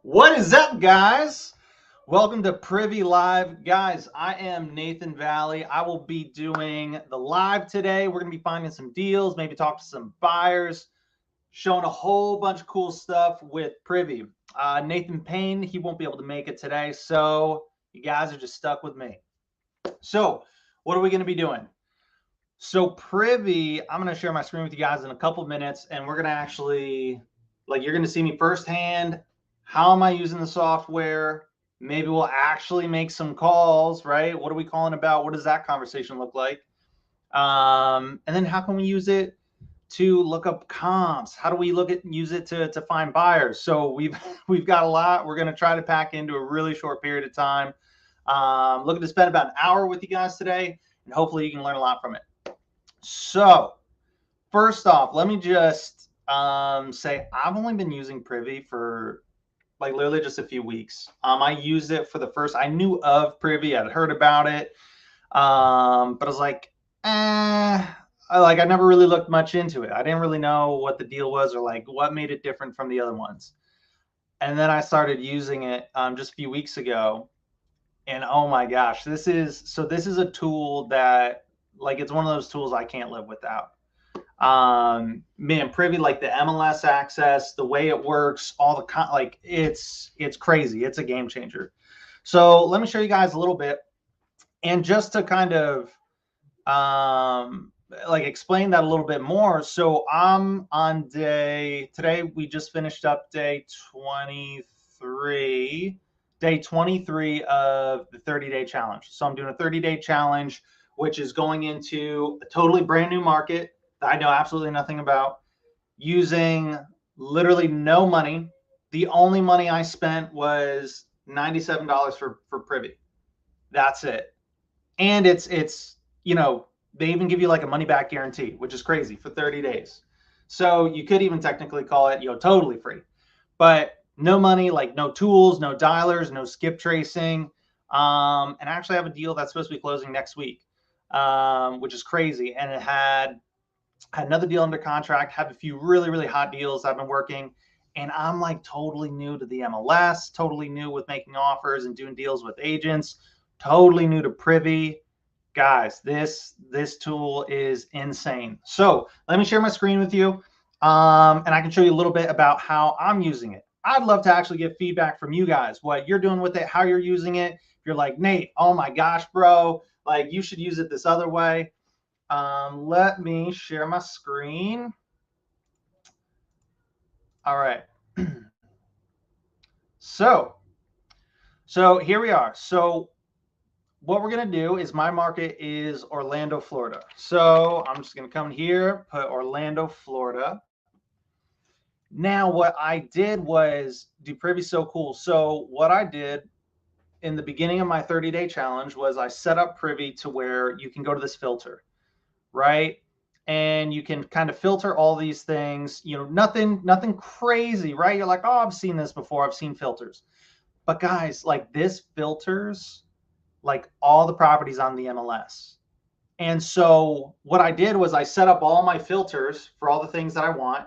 What is up, guys? Welcome to Privy Live. Guys, I am Nathan Valle. I will be doing the live today. We're going to be finding some deals, maybe talk to some buyers, showing a whole bunch of cool stuff with Privy. Nathan Payne, he won't be able to make it today, so you guys are just stuck with me. So, what are we going to be doing? So, Privy, I'm going to share my screen with you guys in a couple minutes, and we're going to actually, you're going to see me firsthand. How am I using the software? Maybe we'll actually make some calls, right? What are we calling about? What does that conversation look like? And then how can we use it to look up comps? How do we use it to find buyers? So we've got a lot. We're going to try to pack into a really short period of time. Looking to spend about an hour with you guys today, and hopefully you can learn a lot from it. So first off, let me just say I've only been using Privy for literally just a few weeks. I used it for the first. I knew of Privy. I'd heard about it, but I was like, I never really looked much into it. I didn't really know what the deal was or what made it different from the other ones. And then I started using it just a few weeks ago, and oh my gosh, this is a tool that it's one of those tools I can't live without. Man, Privy, like the MLS access, the way it works, all the it's crazy. It's a game changer. So let me show you guys a little bit, and just to kind of explain that a little bit more. So I'm on today we just finished up day 23 of the 30-day challenge. So I'm doing a 30-day challenge, which is going into a totally brand new market that I know absolutely nothing about, using literally no money. The only money I spent was $97 for Privy. That's it. And it's they even give you like a money back guarantee, which is crazy, for 30 days. So you could even technically call it, totally free. But no money, like no tools, no dialers, no skip tracing. And I actually have a deal that's supposed to be closing next week, which is crazy. And it had another deal under contract, have a few really, really hot deals I've been working. And I'm like totally new to the MLS, totally new with making offers and doing deals with agents, totally new to Privy. Guys, this tool is insane. So let me share my screen with you, and I can show you a little bit about how I'm using it. I'd love to actually get feedback from you guys, what you're doing with it, how you're using it. If you're like, Nate, oh my gosh, bro, like you should use it this other way. Let me share my screen. All right. So here we are. So what we're going to do is, my market is Orlando, Florida. So I'm just going to come here, put Orlando, Florida. Now, what I did was do Privy so cool. So what I did in the beginning of my 30-day challenge was I set up Privy to where you can go to this filter, right? And you can kind of filter all these things, nothing crazy, right? You're like, oh, I've seen this before. I've seen filters. But guys, like this filters like all the properties on the MLS. And so what I did was I set up all my filters for all the things that I want,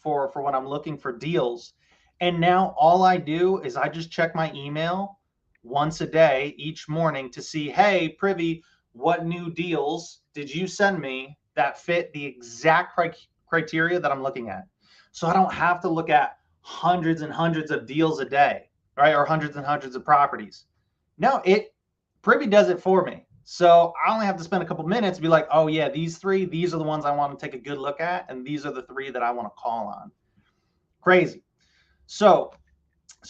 for when I'm looking for deals. And now all I do is I just check my email once a day, each morning, to see, hey, Privy, what new deals did you send me that fit the exact criteria that I'm looking at? So I don't have to look at hundreds and hundreds of deals a day, right? Or hundreds and hundreds of properties. No, Privy does it for me. So I only have to spend a couple minutes to be like, oh yeah, these are the ones I want to take a good look at, and these are the 3 that I want to call on. Crazy. So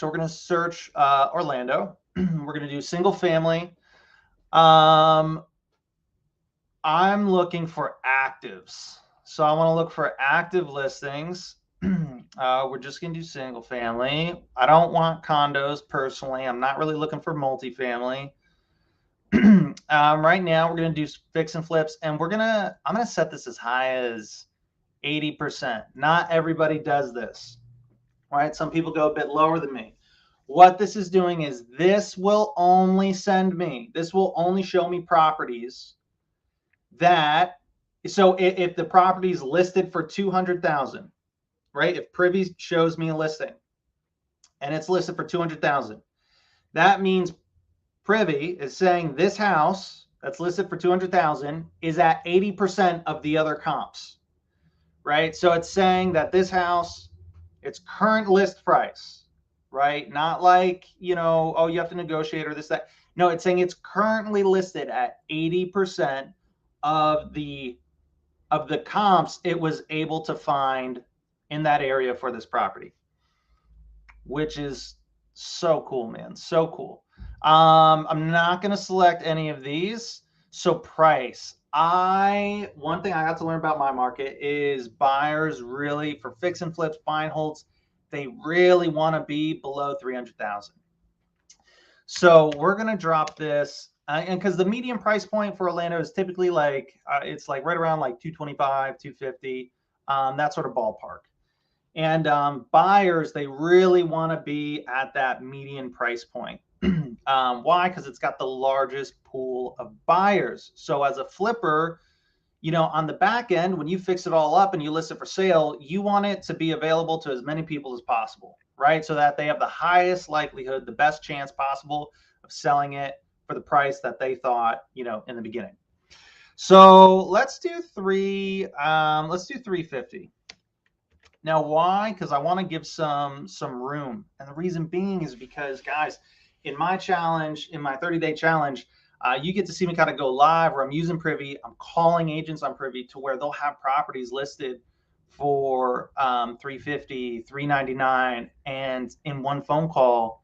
we're going to search Orlando. We're going to do single family. I'm looking for actives. So I want to look for active listings. We're just going to do single family. I don't want condos personally. I'm not really looking for multifamily. Right now we're going to do fix and flips, and I'm going to set this as high as 80%. Not everybody does this, right? Some people go a bit lower than me. What this is doing is this will only show me properties that, so if the property is listed for 200,000, right? If Privy shows me a listing and it's listed for 200,000. That means Privy is saying this house that's listed for 200,000 is at 80% of the other comps, right? So it's saying that this house, its current list price, right? Not like, you know, oh, you have to negotiate or this, that. No, it's saying it's currently listed at 80% of the comps it was able to find in that area for this property, which is so cool, man. So cool. I'm not going to select any of these. So price. One thing I have to learn about my market is buyers really, for fix and flips, buy and holds, they really want to be below 300,000. So we're going to drop this. And because the median price point for Orlando is typically like, it's like right around like 225, 250, that sort of ballpark. And buyers, they really want to be at that median price point. Why? Because it's got the largest pool of buyers. So as a flipper, you know, on the back end, when you fix it all up and you list it for sale, you want it to be available to as many people as possible, right? So that they have the highest likelihood, the best chance possible of selling it for the price that they thought, you know, in the beginning. So let's do 350. Now, why? Because I want to give some room. And the reason being is because, guys, in my challenge, in my 30-day challenge, you get to see me kind of go live where I'm using Privy. I'm calling agents on Privy to where they'll have properties listed for 350, 399, and in one phone call,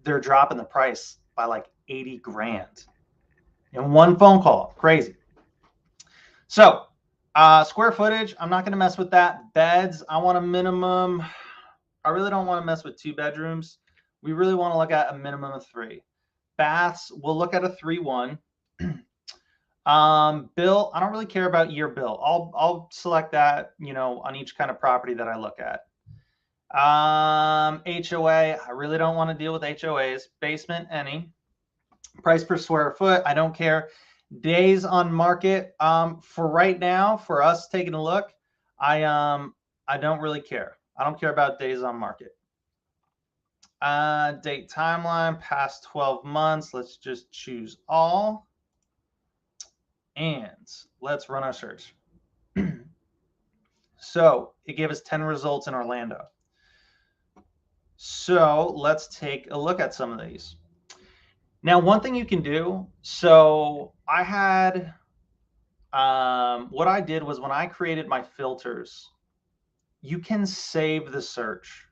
they're dropping the price by like 80 grand. In one phone call. Crazy. So square footage, I'm not going to mess with that. Beds, I want a minimum. I really don't want to mess with 2 bedrooms. We really want to look at a minimum of 3. Baths, we'll look at a 3-1. Bill, I don't really care about year bill. I'll select that, you know, on each kind of property that I look at. HOA, I really don't want to deal with HOAs. Basement, any. Price per square foot, I don't care. Days on market, for right now, for us taking a look, I don't really care. I don't care about days on market. Date timeline, past 12 months. Let's just choose all. And let's run our search. So it gave us 10 results in Orlando. So let's take a look at some of these. Now, one thing you can do, so I had, what I did was when I created my filters, you can save the search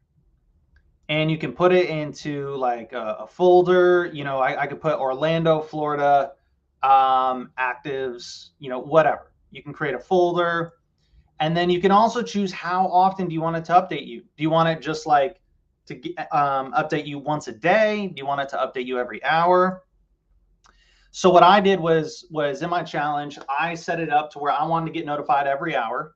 and you can put it into like a folder. You know, I could put Orlando, Florida, actives, you know, whatever. You can create a folder, and then you can also choose how often do you want it to update you. Do you want it just like to update you once a day? Do you want it to update you every hour? So what I did was in my challenge, I set it up to where I wanted to get notified every hour.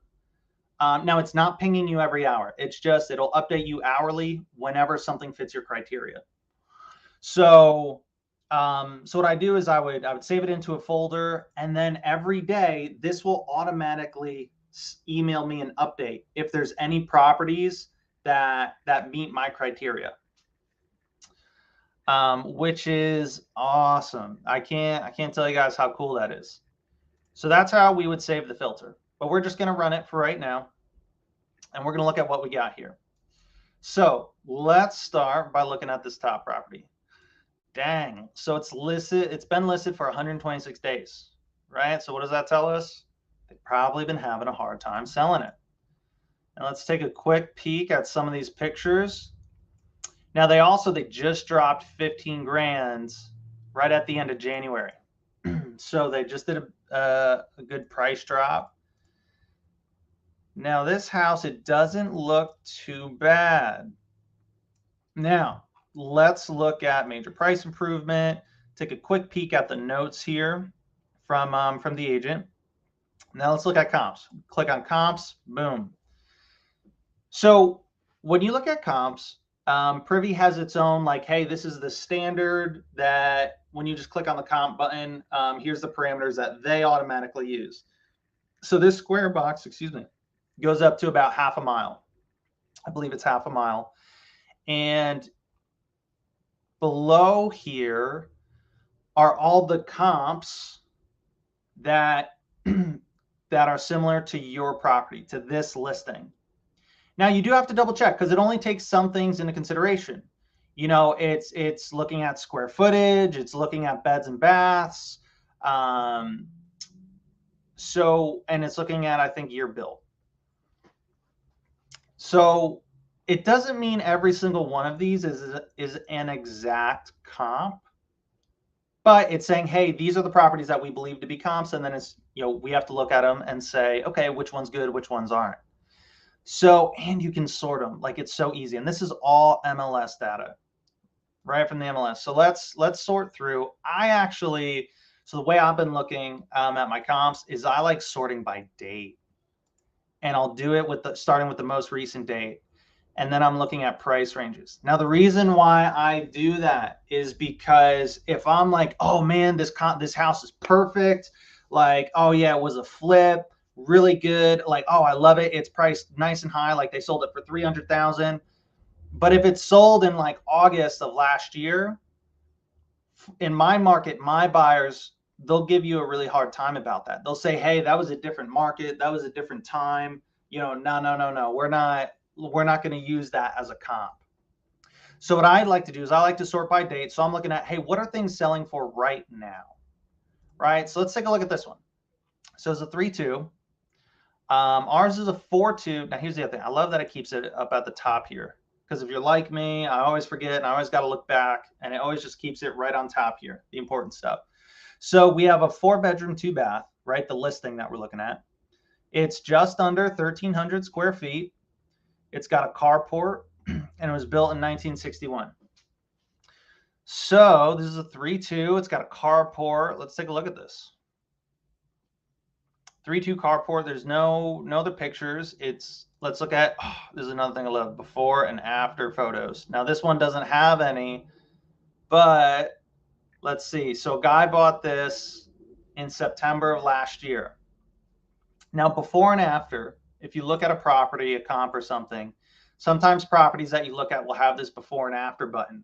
Now it's not pinging you every hour. It's just, it'll update you hourly whenever something fits your criteria. So, so what I do is I would save it into a folder, and then every day this will automatically email me an update if there's any properties that meet my criteria, which is awesome. I can't tell you guys how cool that is. So that's how we would save the filter, but we're just going to run it for right now, and we're going to look at what we got here. So let's start by looking at this top property. Dang. So it's listed, it's been listed for 126 days, right? So what does that tell us? They've probably been having a hard time selling it. And let's take a quick peek at some of these pictures. Now they just dropped 15 grand right at the end of January. So they just did a good price drop. Now this house, it doesn't look too bad. Now let's look at major price improvement. Take a quick peek at the notes here from the agent. Now let's look at comps. Click on comps, boom. So when you look at comps, Privy has its own, like, hey, this is the standard that when you just click on the comp button, here's the parameters that they automatically use. So this square box, excuse me, goes up to about half a mile. I believe it's half a mile. And below here are all the comps that that are similar to your property, to this listing. Now you do have to double check because it only takes some things into consideration. You know, it's looking at square footage, it's looking at beds and baths, and it's looking at, I think, year built. So it doesn't mean every single one of these is an exact comp, but it's saying, hey, these are the properties that we believe to be comps, and then it's, you know, we have to look at them and say, okay, which one's good, which ones aren't. So, and you can sort them, like it's so easy. And this is all MLS data, right from the MLS. So let's sort through. So the way I've been looking at my comps is I like sorting by date, and I'll do it starting with the most recent date. And then I'm looking at price ranges. Now, the reason why I do that is because if I'm like, oh man, this house is perfect, like, oh yeah, it was a flip, really good, like, oh, I love it, it's priced nice and high, like they sold it for 300,000. But if it's sold in like August of last year, in my market, my buyers, they'll give you a really hard time about that. They'll say, hey, that was a different market, that was a different time, you know, no, we're not going to use that as a comp. So what I like to do is I like to sort by date. So I'm looking at, hey, what are things selling for right now? Right. So let's take a look at this one. So it's a 3.2. Ours is a 4.2. Now here's the other thing. I love that it keeps it up at the top here, because if you're like me, I always forget and I always got to look back, and it always just keeps it right on top here, the important stuff. So we have a 4-bedroom, 2-bath, right? The listing that we're looking at. It's just under 1,300 square feet. It's got a carport, and it was built in 1961. So this is a 3.2. It's got a carport. Let's take a look at this. 3.2 carport. There's no other pictures. Let's look at, this is another thing I love, before and after photos. Now this one doesn't have any, but let's see. So a guy bought this in September of last year. Now before and after, if you look at a property, a comp or something, sometimes properties that you look at will have this before and after button.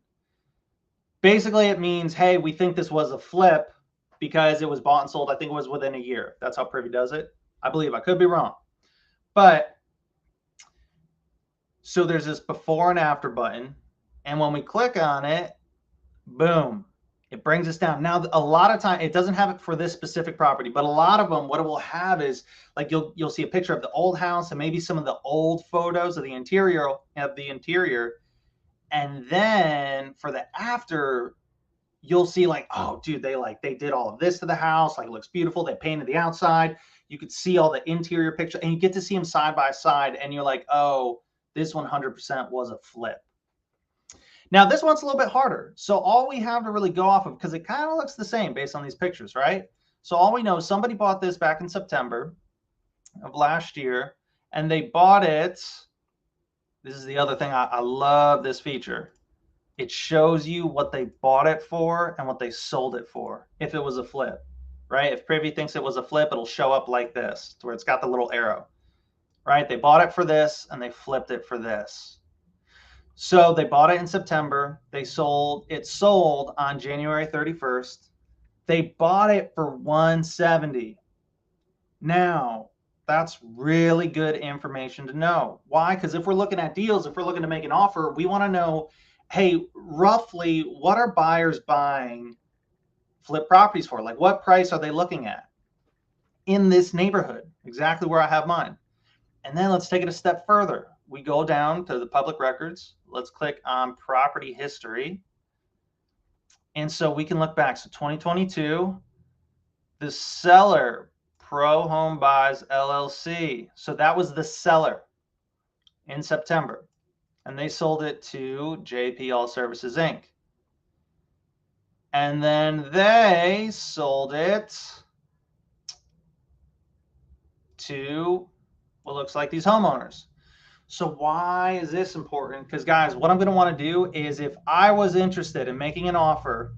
Basically, it means, hey, we think this was a flip because it was bought and sold, I think it was within a year. That's how Privy does it, I believe. I could be wrong. But so there's this before and after button. And when we click on it, boom, it brings us down. Now, a lot of time, it doesn't have it for this specific property, but a lot of them, what it will have is, like, you'll see a picture of the old house and maybe some of the old photos of the interior. And then for the after, you'll see like, oh, dude, they did all of this to the house. Like, it looks beautiful. They painted the outside. You could see all the interior picture, and you get to see them side by side. And you're like, oh, this 100% was a flip. Now, this one's a little bit harder. So all we have to really go off of, because it kind of looks the same based on these pictures, right? So all we know is somebody bought this back in September of last year, and they bought it. This is the other thing. I love this feature. It shows you what they bought it for and what they sold it for if it was a flip, right? If Privy thinks it was a flip, it'll show up like this, to where it's got the little arrow, right? They bought it for this and they flipped it for this. So they bought it in September. It sold on January 31st. They bought it for 170. Now, that's really good information to know. Why? Because if we're looking at deals, if we're looking to make an offer, we want to know, hey, roughly what are buyers buying flip properties for? Like, what price are they looking at in this neighborhood? Exactly where I have mine. And then let's take it a step further. We go down to the public records. Let's click on property history. And so we can look back. So 2022, the seller, Pro Home Buys LLC. So that was the seller in September. And they sold it to JP All Services, Inc. And then they sold it to what looks like these homeowners. So why is this important? Because, guys, what I'm going to want to do is, if I was interested in making an offer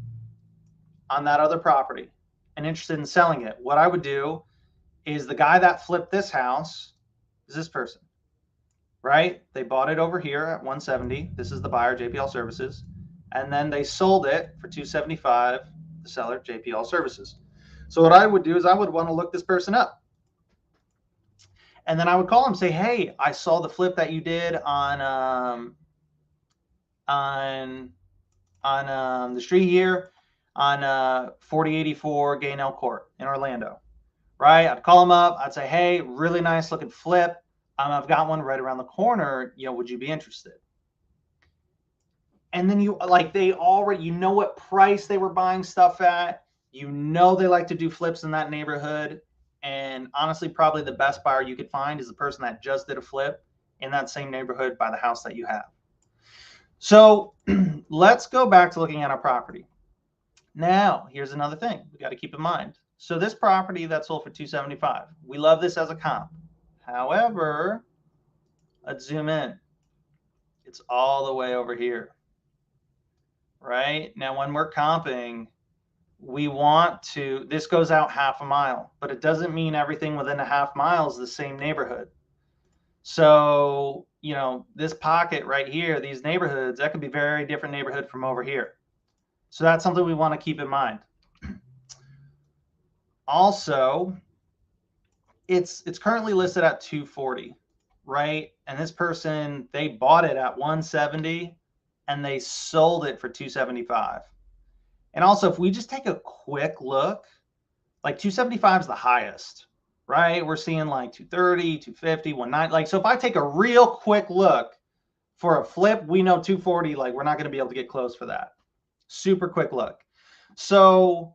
on that other property and interested in selling it, what I would do is, the guy that flipped this house is this person. right? They bought it over here at 170. This is the buyer, JPL Services. And then they sold it for 275, the seller, JPL Services. So what I would do is I would want to look this person up. And then I would call them, say, hey, I saw the flip that you did on the street here on 4084 Gainell Court in Orlando, right? I'd call them up. I'd say, hey, really nice looking flip. I've got one right around the corner. Would you be interested? And then they already, what price they were buying stuff at. They like to do flips in that neighborhood. And honestly, probably the best buyer you could find is the person that just did a flip in that same neighborhood by the house that you have. So let's go back to looking at our property. Now, here's another thing we got to keep in mind. So this property that sold for $275, we love this as a comp. However, let's zoom in. It's all the way over here, right? Now, when we're comping, we want to, this goes out half a mile, but it doesn't mean everything within a half mile is the same neighborhood. So, this pocket right here, these neighborhoods, that could be very different neighborhood from over here. So that's something we want to keep in mind. Also, it's currently listed at 240, right? And this person, they bought it at 170 and they sold it for 275. And also, if we just take a quick look, like 275 is the highest, right? We're seeing like 230, 250, 190. So if I take a real quick look for a flip, we know 240, we're not going to be able to get close for that. Super quick look. So,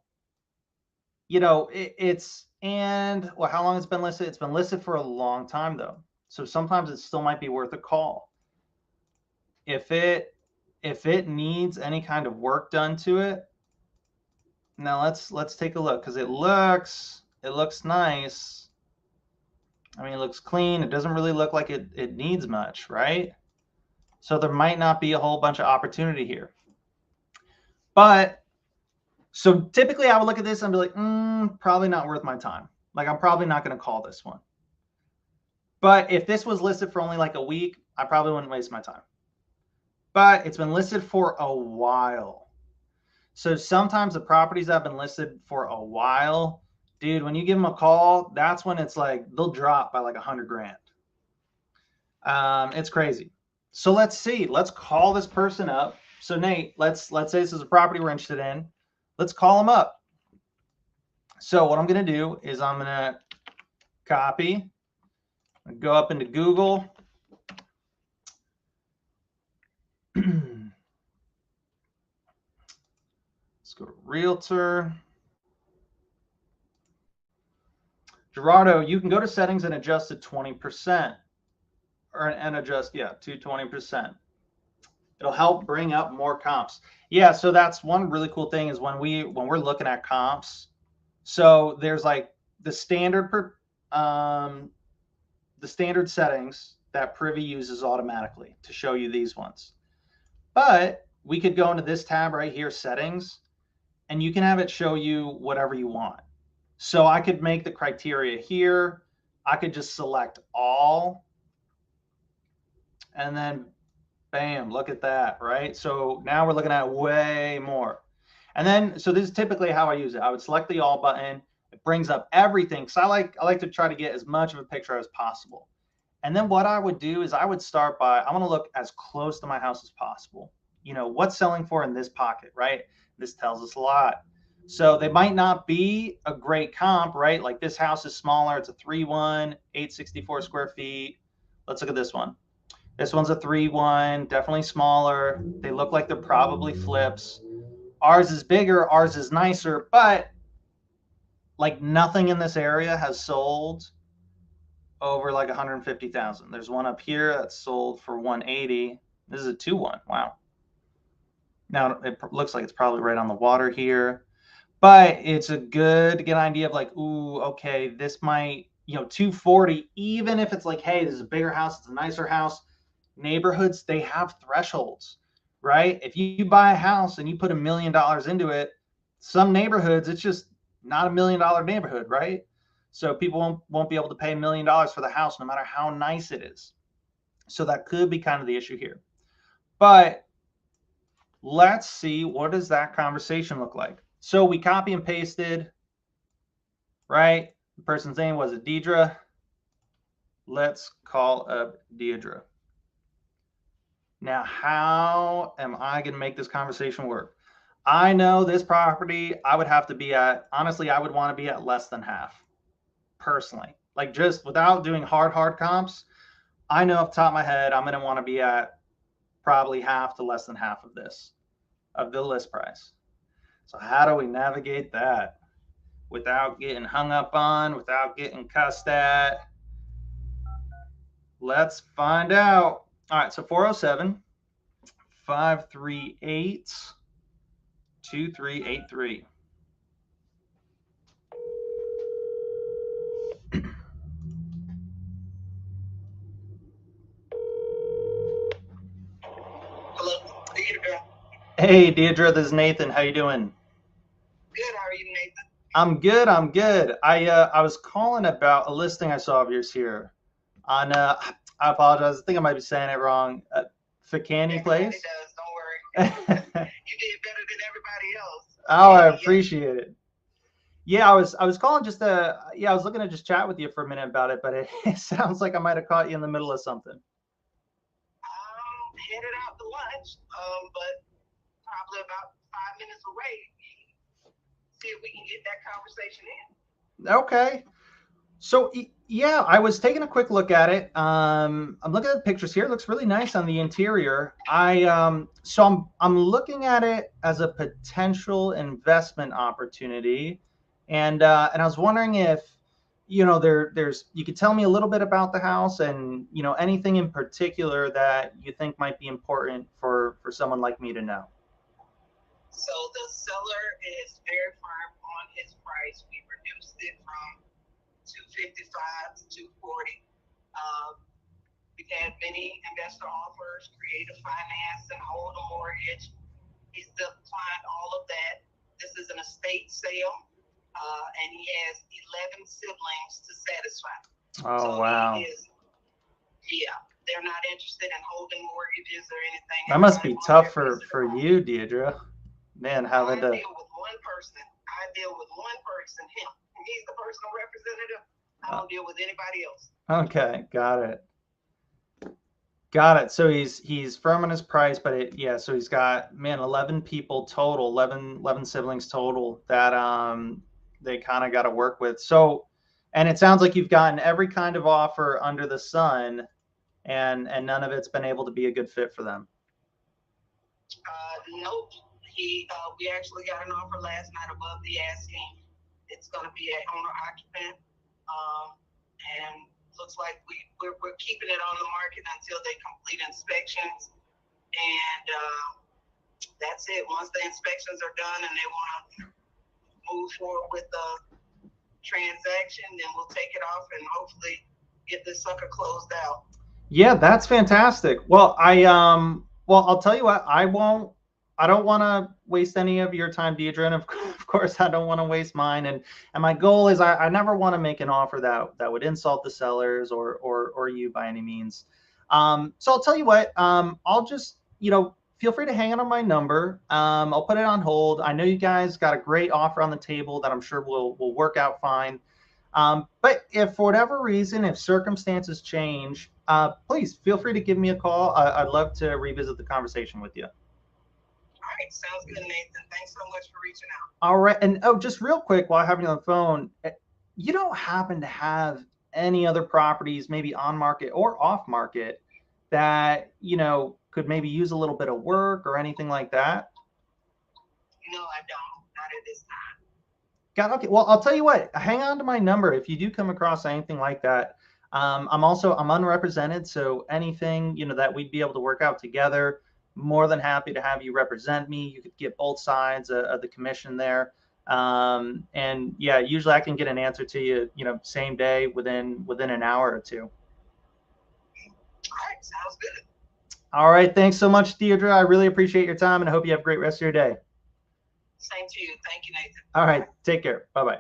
how long it's been listed? It's been listed for a long time though. So sometimes it still might be worth a call. If it needs any kind of work done to it, now let's take a look, because it looks nice. I mean, it looks clean. It doesn't really look like it needs much, right? So there might not be a whole bunch of opportunity here. But so typically I would look at this and be like, probably not worth my time. I'm probably not going to call this one. But if this was listed for only like a week, I probably wouldn't waste my time. But it's been listed for a while. So sometimes the properties that have been listed for a while, dude, when you give them a call, that's when it's like they'll drop by like $100,000. It's crazy. So let's see. Let's call this person up. So Nate, let's say this is a property we're interested in. Let's call them up. So what I'm going to do is I'm going to copy, go up into Google. Let's go to Realtor. Gerardo, you can go to settings and adjust to 20%, and adjust, to 20%. It'll help bring up more comps. Yeah, so that's one really cool thing is when we're looking at comps. So there's like the standard settings that Privy uses automatically to show you these ones. But we could go into this tab right here, settings, and you can have it show you whatever you want. So I could make the criteria here. I could just select all, and then bam, look at that, right? So now we're looking at way more. And then, so this is typically how I use it. I would select the all button. It brings up everything. So I like to try to get as much of a picture as possible. And then what I would do is I would start by, I want to look as close to my house as possible. What's selling for in this pocket, right? This tells us a lot. So they might not be a great comp, right? Like this house is smaller. It's a 3-1, 864 square feet. Let's look at this one. This one's a 3-1, definitely smaller. They look like they're probably flips. Ours is bigger, ours is nicer, but like nothing in this area has sold over like 150,000. There's one up here that's sold for 180. This is a 2-1. Wow. Now it looks like it's probably right on the water here, but it's a good to get an idea of like, ooh, okay, this might, 240, even if it's like, hey, this is a bigger house, it's a nicer house. Neighborhoods, they have thresholds, right? If you buy a house and you put $1 million into it, some neighborhoods, it's just not $1 million neighborhood, right? So people won't be able to pay $1 million for the house, no matter how nice it is. So that could be kind of the issue here. But let's see, what does that conversation look like? So we copy and pasted, right? The person's name was Deidre. Let's call up Deidre. Now, how am I going to make this conversation work? I know this property I would have to be at, honestly, I would want to be at less than half, personally. Like, just without doing hard comps, I know off the top of my head, I'm going to want to be at probably half to less than half of this, of the list price. So how do we navigate that without getting hung up on, without getting cussed at? Let's find out. All right, so 407 538 2383. Hello, Deidre. Hey, Deidre, this is Nathan. How you doing? Good. How are you, Nathan? I'm good. I'm good. I was calling about a listing I saw of yours here on. I apologize. I think I might be saying it wrong. Ficani Place. Does. Don't worry. You did better than everybody else. Oh, I appreciate it. Yeah, I was calling just to, yeah, I was looking to just chat with you for a minute about it, but it sounds like I might have caught you in the middle of something. Headed out to lunch, but probably about 5 minutes away. See if we can get that conversation in. Okay. So yeah, I was taking a quick look at it. I'm looking at the pictures here. It looks really nice on the interior. I'm looking at it as a potential investment opportunity, and I was wondering if there's you could tell me a little bit about the house and anything in particular that you think might be important for someone like me to know. So the seller is very firm on his price. We reduced it from 255 to 240. We've had many investor offers, creative finance, and hold a mortgage. He's declined all of that. This is an estate sale, and he has 11 siblings to satisfy. Oh, so wow. They're not interested in holding mortgages or anything. That must be tough for you, Deidre. Man, having to deal with one person. I deal with one person, him. He's the personal representative. I don't deal with anybody else. Okay, got it. Got it. So he's firm on his price, but so he's got 11 people total, 11 siblings total that they kind of got to work with. So, and it sounds like you've gotten every kind of offer under the sun, and none of it's been able to be a good fit for them. Nope. We actually got an offer last night above the asking. It's going to be an owner occupant, and looks like we're keeping it on the market until they complete inspections, and that's it. Once the inspections are done and they want to move forward with the transaction, then we'll take it off and hopefully get this sucker closed out. Yeah, that's fantastic. Well, I'll tell you what, I don't want to waste any of your time, Deidre, and of course I don't want to waste mine. And my goal is I never want to make an offer that would insult the sellers or you by any means. So I'll tell you what, I'll just, feel free to hang on my number. I'll put it on hold. I know you guys got a great offer on the table that I'm sure will work out fine. But if for whatever reason, if circumstances change, please feel free to give me a call. I'd love to revisit the conversation with you. All right, sounds good, Nathan. Thanks so much for reaching out. All right, and just real quick, while I have you on the phone, you don't happen to have any other properties, maybe on market or off market, that could maybe use a little bit of work or anything like that? No, I don't. Not at this time. Got okay. Well, I'll tell you what. Hang on to my number if you do come across anything like that. I'm unrepresented, so anything that we'd be able to work out together. More than happy to have you represent me. You could get both sides of the commission there. And yeah, usually I can get an answer to you, same day within an hour or two. All right, sounds good. All right, thanks so much, Deirdre. I really appreciate your time, and I hope you have a great rest of your day. Same to you. Thank you, Nathan. All right, take care. Bye-bye.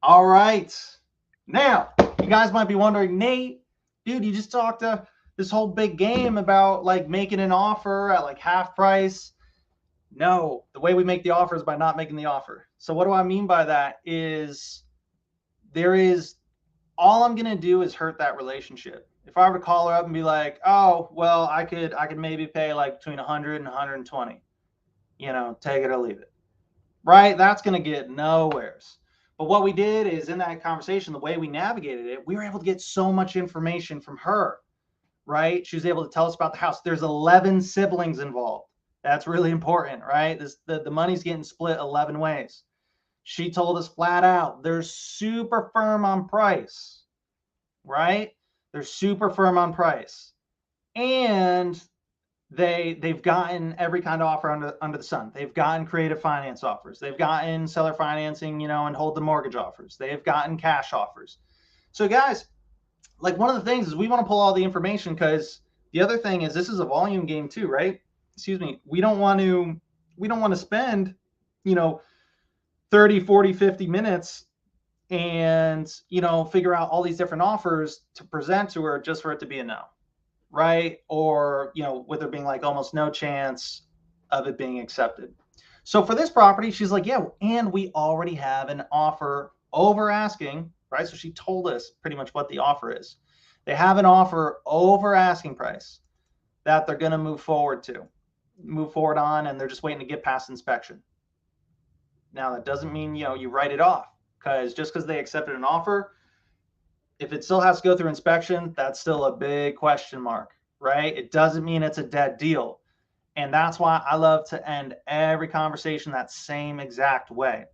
All right. Now, you guys might be wondering, Nate, dude, you just talked this whole big game about like making an offer at like half price. No, the way we make the offer is by not making the offer. So what do I mean by that is there is all I'm gonna do is hurt that relationship. If I were to call her up and be like, oh, well, I could maybe pay like between 100 and 120, take it or leave it, right? That's gonna get nowheres. But what we did is in that conversation, the way we navigated it, we were able to get so much information from her, right? She was able to tell us about the house. There's 11 siblings involved. That's really important, right? The money's getting split 11 ways. She told us flat out, they're super firm on price, right? They're super firm on price. And they've gotten every kind of offer under the sun. They've gotten creative finance offers. They've gotten seller financing, and hold the mortgage offers. They've gotten cash offers. So guys, like one of the things is we want to pull all the information because the other thing is this is a volume game too, right? Excuse me. We don't want to spend, 30, 40, 50 minutes and, figure out all these different offers to present to her just for it to be a no. Right? Or, with there being like almost no chance of it being accepted. So for this property, she's like, yeah, and we already have an offer over asking, right? So she told us pretty much what the offer is. They have an offer over asking price that they're going to move forward on, and they're just waiting to get past inspection. Now, that doesn't mean, you write it off, because just because they accepted an offer, if it still has to go through inspection, that's still a big question mark, right? It doesn't mean it's a dead deal. And that's why I love to end every conversation that same exact way.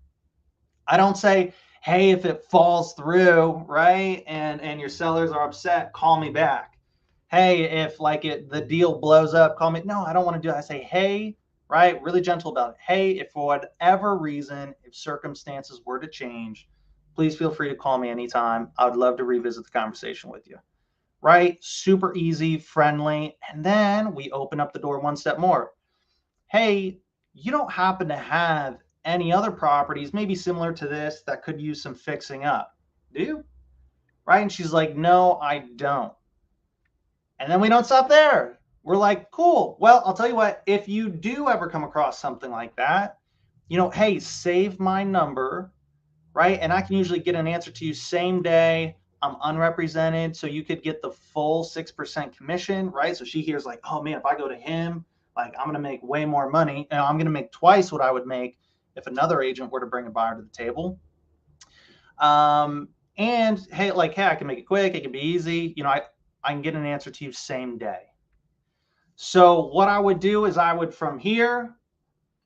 I don't say, hey, if it falls through, right, and your sellers are upset, call me back. Hey, if the deal blows up, call me. No, I don't want to do that. I say, hey, right, really gentle about it. Hey, if for whatever reason, if circumstances were to change, please feel free to call me anytime. I would love to revisit the conversation with you. Right? Super easy, friendly. And then we open up the door one step more. Hey, you don't happen to have any other properties, maybe similar to this, that could use some fixing up, do you? Right? And she's like, no, I don't. And then we don't stop there. We're like, cool. Well, I'll tell you what, if you do ever come across something like that, hey, save my number, right? And I can usually get an answer to you same day. I'm unrepresented, so you could get the full 6% commission, right? So she hears like, oh man, if I go to him, like I'm gonna make way more money. And I'm gonna make twice what I would make if another agent were to bring a buyer to the table. And hey, I can make it quick, it can be easy. I can get an answer to you same day. So what I would do is from here,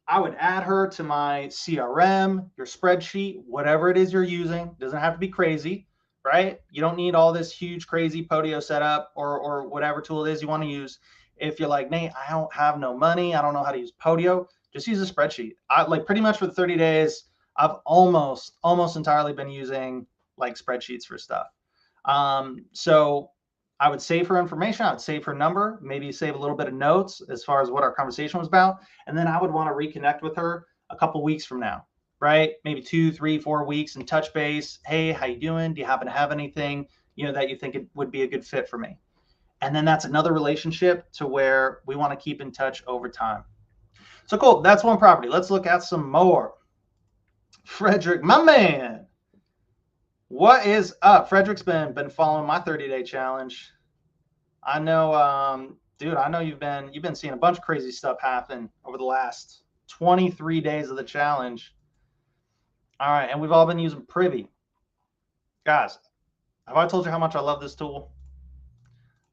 I would add her to my CRM, your spreadsheet, whatever it is you're using. Doesn't have to be crazy, right? You don't need all this huge, crazy Podio setup or whatever tool it is you want to use. If you're like, Nate, I don't have no money, I don't know how to use Podio, just use a spreadsheet. I pretty much for the 30 days, I've almost entirely been using like spreadsheets for stuff. So I would save her information. I would save her number, maybe save a little bit of notes as far as what our conversation was about. And then I would want to reconnect with her a couple weeks from now, right? Maybe 2, 3, 4 weeks and touch base. Hey, how you doing? Do you happen to have anything, that you think it would be a good fit for me? And then that's another relationship to where we want to keep in touch over time. So cool. That's one property. Let's look at some more. Frederick, my man. What is up? Frederick's been following my 30-day challenge. I know, dude, I know you've been seeing a bunch of crazy stuff happen over the last 23 days of the challenge. All right, and we've all been using Privy. Guys, have I told you how much I love this tool?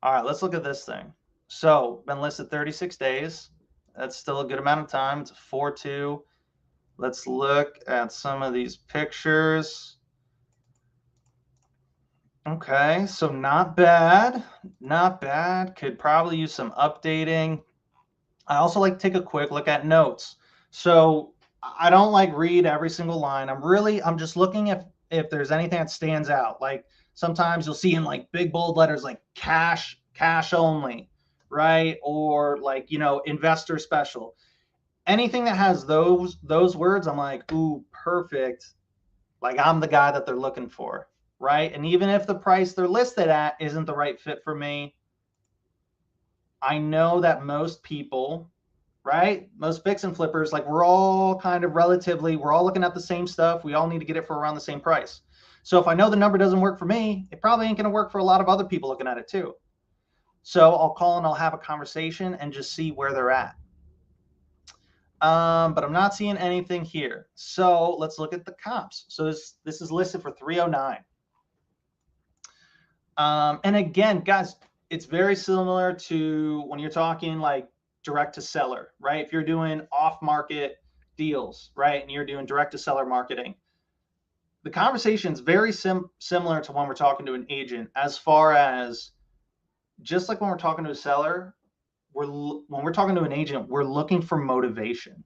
All right, let's look at this thing. So, been listed 36 days. That's still a good amount of time. It's a 4.2. Let's look at some of these pictures. Okay, so not bad. Not bad. Could probably use some updating. I also like to take a quick look at notes. So I don't read every single line. I'm just looking if there's anything that stands out. Like sometimes you'll see in big bold letters like cash only, right? Or investor special. Anything that has those words, I'm like, ooh, perfect. Like I'm the guy that they're looking for. right? And even if the price they're listed at isn't the right fit for me, I know that most people, right? Most fix and flippers, like we're all kind of relatively, we're all looking at the same stuff. We all need to get it for around the same price. So if I know the number doesn't work for me, it probably ain't going to work for a lot of other people looking at it too. So I'll call and I'll have a conversation and just see where they're at. But I'm not seeing anything here. So let's look at the comps. So this is listed for 309. And again, guys, it's very similar to when you're talking like direct to seller, right? If you're doing off market deals, right, and you're doing direct to seller marketing, the conversation is very similar to when we're talking to an agent, as far as just like when we're talking to a seller, when we're talking to an agent, we're looking for motivation,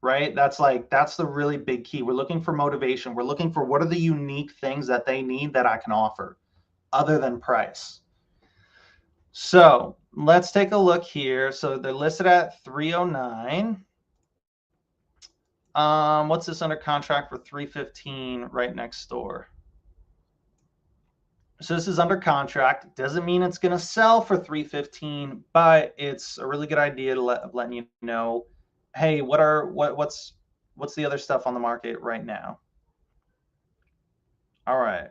right? That's the really big key. We're looking for motivation. We're looking for what are the unique things that they need that I can offer other than price. So let's take a look here. So they're listed at 309. What's this under contract for 315 right next door? So this is under contract. Doesn't mean it's going to sell for 315, but it's a really good idea to letting you know, hey, what's the other stuff on the market right now? All right.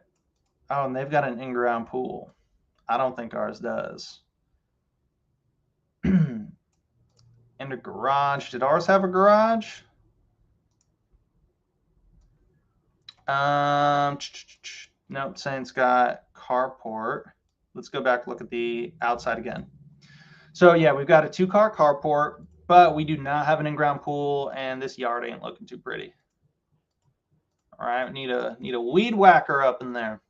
Oh, and they've got an in-ground pool. I don't think ours does. And a garage. Did ours have a garage? Nope, saying it's got carport. Let's go back, look at the outside again. So yeah, we've got a 2-car carport, but we do not have an in-ground pool, and this yard ain't looking too pretty. All right, need a weed whacker up in there.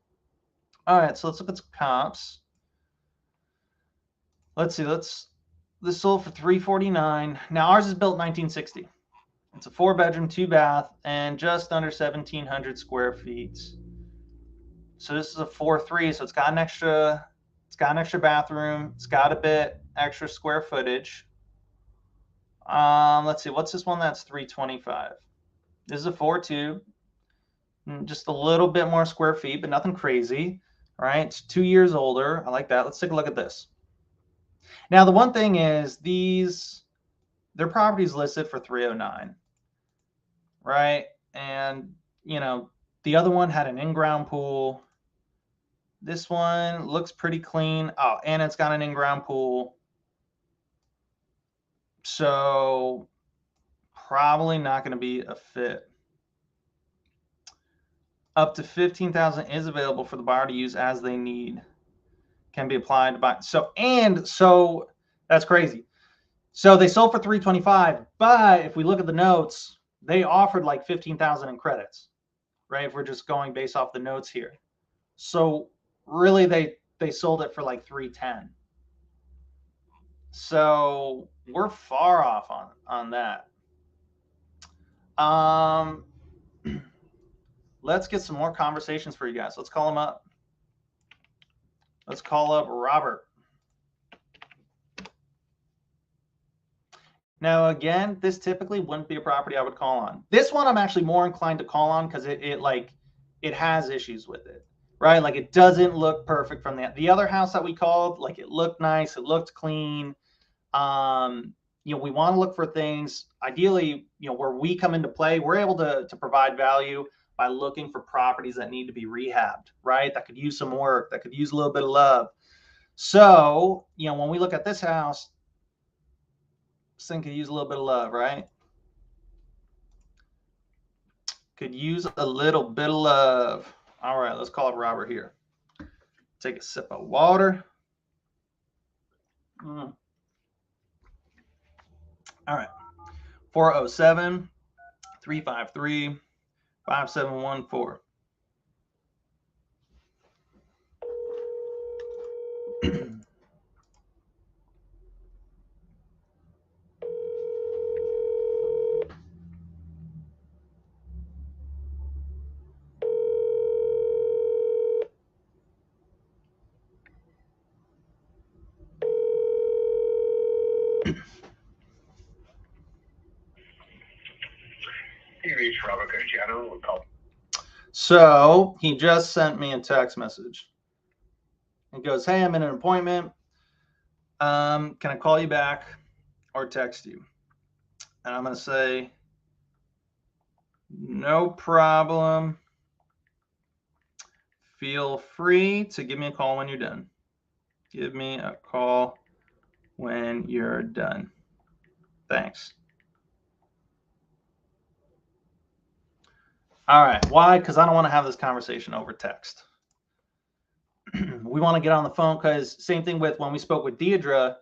All right, so let's look at some comps. Let's see, this sold for $349. Now ours is built 1960. It's a 4-bedroom, 2-bath, and just under 1,700 square feet. So this is a 4.3, so it's got an extra bathroom. It's got a bit extra square footage. Let's see, what's this one that's 325? This is a 4.2, just a little bit more square feet, but nothing crazy. All right, it's 2 years older. I like that. Let's take a look at this. Now, the one thing is their property's listed for 309, right? And, the other one had an in-ground pool. This one looks pretty clean. Oh, and it's got an in-ground pool. So probably not going to be a fit. Up to 15,000 is available for the buyer to use as they need. Can be applied to buy. So that's crazy. So they sold for 325, but if we look at the notes, they offered like 15,000 in credits, right? If we're just going based off the notes here. So really they sold it for like 310. So we're far off on that. Let's get some more conversations for you guys. Let's call them up. Let's call up Robert. Now, again, this typically wouldn't be a property I would call on. This one I'm actually more inclined to call on because it has issues with it, right? Like it doesn't look perfect from the other house that we called. Like it looked nice, it looked clean. We want to look for things ideally, where we come into play. We're able to provide value by looking for properties that need to be rehabbed, right? That could use some work, that could use a little bit of love. So, when we look at this house, this thing could use a little bit of love, right? Could use a little bit of love. All right, let's call up Robert here. Take a sip of water. All right. 407 353 5714. So he just sent me a text message. He goes, "Hey, I'm in an appointment. Can I call you back or text you?" And I'm going to say, "No problem. Feel free to give me a call when you're done. Give me a call when you're done. Thanks." All right. Why? Because I don't want to have this conversation over text. We want to get on the phone because same thing with when we spoke with Deidre,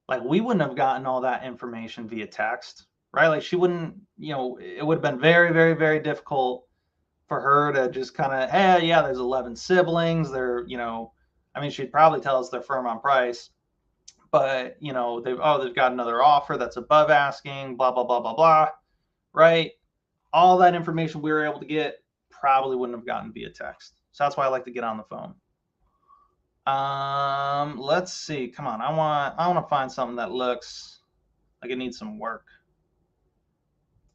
like we wouldn't have gotten all that information via text, right? Like she wouldn't, it would have been very, very, very difficult for her to just kind of, hey, yeah, there's 11 siblings. I mean, she'd probably tell us they're firm on price, but they've got another offer that's above asking, blah, blah, blah, blah, blah, right? All that information we were able to get probably wouldn't have gotten via text. So that's why I like to get on the phone. Let's see. Come on. I want to find something that looks like it needs some work.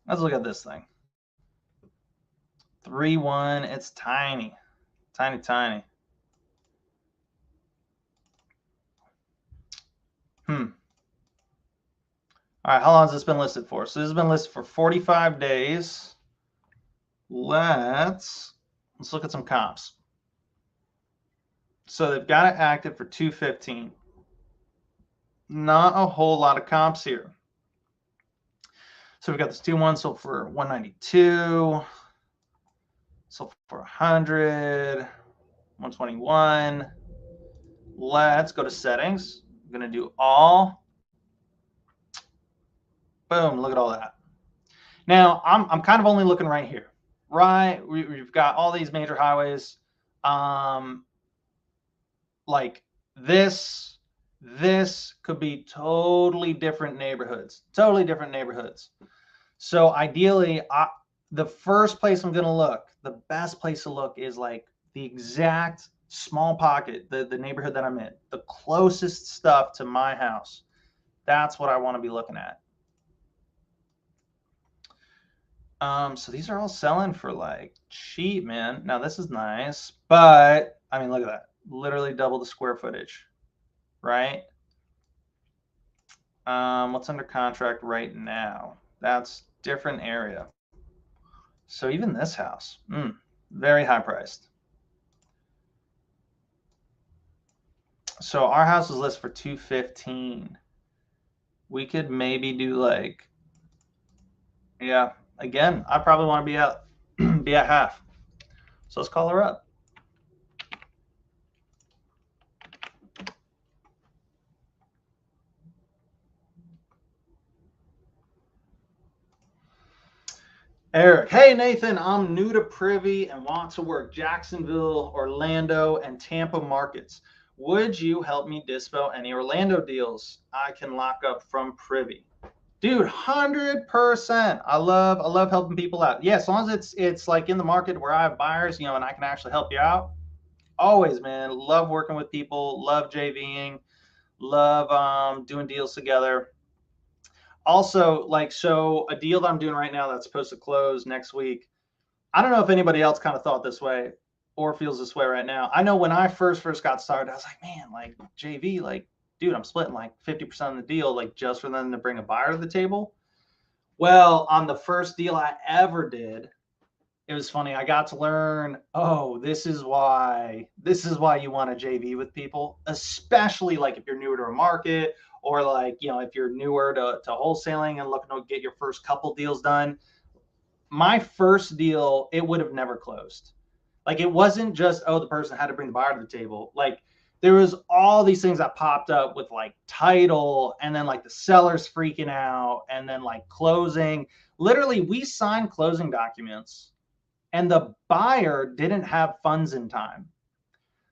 Let's look at this thing. 3-1. It's tiny. Tiny, tiny. All right, how long has this been listed for? So this has been listed for 45 days. Let's look at some comps. So they've got it active for 215. Not a whole lot of comps here. So we've got this 2-1 sold for 192, sold for 100, 121. Let's go to settings. I'm gonna do all. Boom, look at all that. Now I'm kind of only looking right here, right? We've got all these major highways. Like this could be totally different neighborhoods. So ideally, the first place I'm gonna look, the best place to look is like the exact small pocket, the neighborhood that I'm in, the closest stuff to my house. That's what I want to be looking at. So these are all selling for like cheap, man. Now this is nice, but I mean, look at that. Literally double the square footage, right? What's under contract right now? That's different area. So even this house, very high priced. So our house is listed for 215. We could maybe do like, yeah. Again, I probably want to be at half. So let's call her up. Eric, hey Nathan, I'm new to Privy and want to work Jacksonville, Orlando, and Tampa markets. Would you help me dispo any Orlando deals I can lock up from Privy? Dude, 100%. I love helping people out. Yeah, as long as it's like in the market where I have buyers, and I can actually help you out. Always, man. Love working with people. Love JVing. Love doing deals together. Also, so a deal that I'm doing right now that's supposed to close next week. I don't know if anybody else kind of thought this way or feels this way right now. I know when I first got started, I was like, man, like JV, like, dude, I'm splitting like 50% of the deal, like just for them to bring a buyer to the table. Well, on the first deal I ever did, it was funny. I got to learn, oh, this is why you want to JV with people, especially like if you're newer to a market or like, if you're newer to wholesaling and looking to get your first couple deals done. My first deal, it would have never closed. Like it wasn't just, oh, the person had to bring the buyer to the table. Like there was all these things that popped up with like title and then like the sellers freaking out and then like closing. Literally, we signed closing documents and the buyer didn't have funds in time.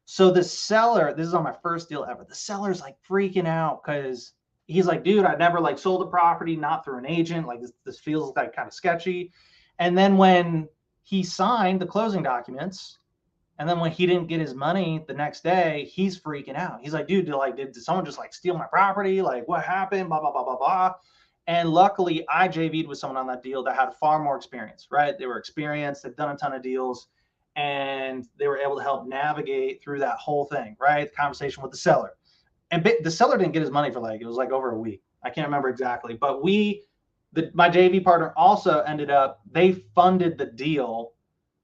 So the seller, this is on my first deal ever, the seller's like freaking out because he's like, dude, I never like sold a property, not through an agent. Like this feels like kind of sketchy. And then when he signed the closing documents, and then when he didn't get his money the next day, he's freaking out. He's like, dude, did someone just like steal my property? Like what happened? Blah, blah, blah, blah, blah. And luckily I JV'd with someone on that deal that had far more experience, right? They were experienced, they've done a ton of deals. and they were able to help navigate through that whole thing, right? The conversation with the seller. And the seller didn't get his money for like, it was like over a week. I can't remember exactly, but my JV partner also ended up, they funded the deal.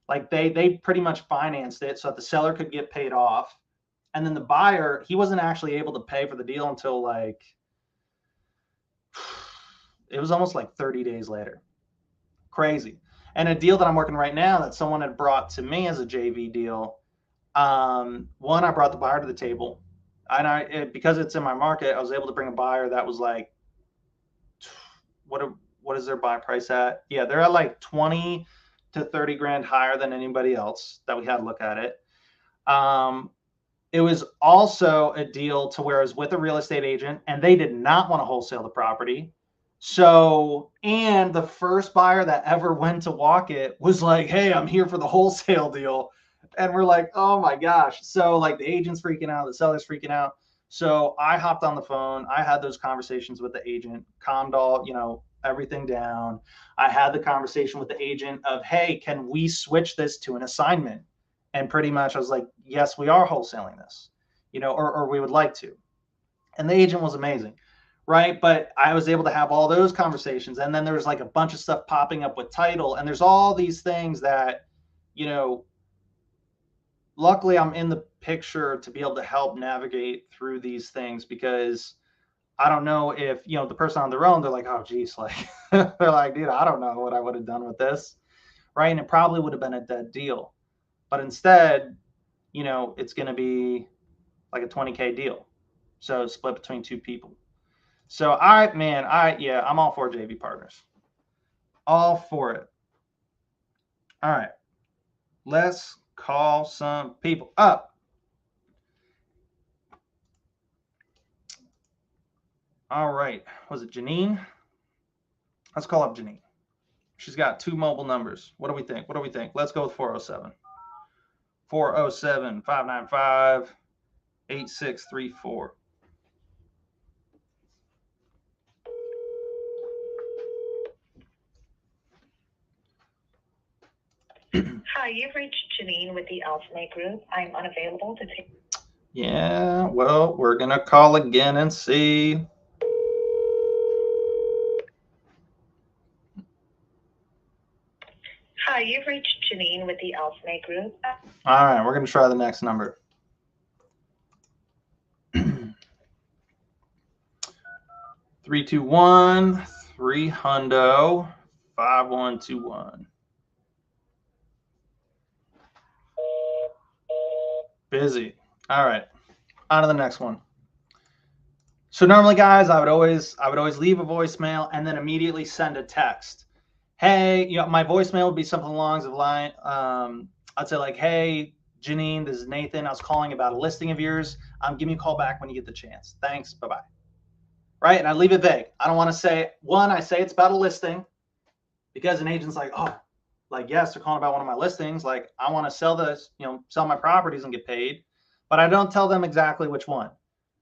Like they pretty much financed it so that the seller could get paid off. And then the buyer, he wasn't actually able to pay for the deal until like, it was almost like 30 days later. Crazy. And a deal that I'm working right now that someone had brought to me as a JV deal. One, I brought the buyer to the table, and because it's in my market, I was able to bring a buyer that was like, what is their buy price at? Yeah, they're at like 20 to 30 grand higher than anybody else that we had look at it. It was also a deal to where I was with a real estate agent and they did not want to wholesale the property. So, and the first buyer that ever went to walk it was like, hey, I'm here for the wholesale deal. And we're like, oh my gosh. So like the agent's freaking out, the seller's freaking out. So I hopped on the phone. I had those conversations with the agent, calmed all, everything down. I had the conversation with the agent of, hey, can we switch this to an assignment? And pretty much I was like, yes, we are wholesaling this, or we would like to. And the agent was amazing, right? But I was able to have all those conversations. And then there's like a bunch of stuff popping up with title. And there's all these things that, luckily I'm in the picture to be able to help navigate through these things, because I don't know if, the person on their own, they're like, oh, geez, like, they're like, dude, I don't know what I would have done with this, right? And it probably would have been a dead deal. But instead, it's going to be like a 20K deal. So split between two people. So I'm all for JV partners. All for it. All right. Let's call some people up. All right. Was it Janine? Let's call up Janine. She's got 2 mobile numbers. What do we think? Let's go with 407. 407-595-8634. Hi, you've reached Janine with the Alphamate Group. I'm unavailable to take. Yeah, well, we're going to call again and see. Hi, you've reached Janine with the Alphamate Group. All right, we're going to try the next number. 321-300-5121. Busy. All right, on to the next one. So normally, guys, I would always leave a voicemail and then immediately send a text. Hey, my voicemail would be something along the line. I'd say like, hey, Janine, this is Nathan. I was calling about a listing of yours. Give me a call back when you get the chance. Thanks. Bye-bye. Right? And I leave it vague. I don't want to say, I say it's about a listing, because an agent's like, oh, like, yes, they're calling about one of my listings. Like, I want to sell this, sell my properties and get paid. But I don't tell them exactly which one.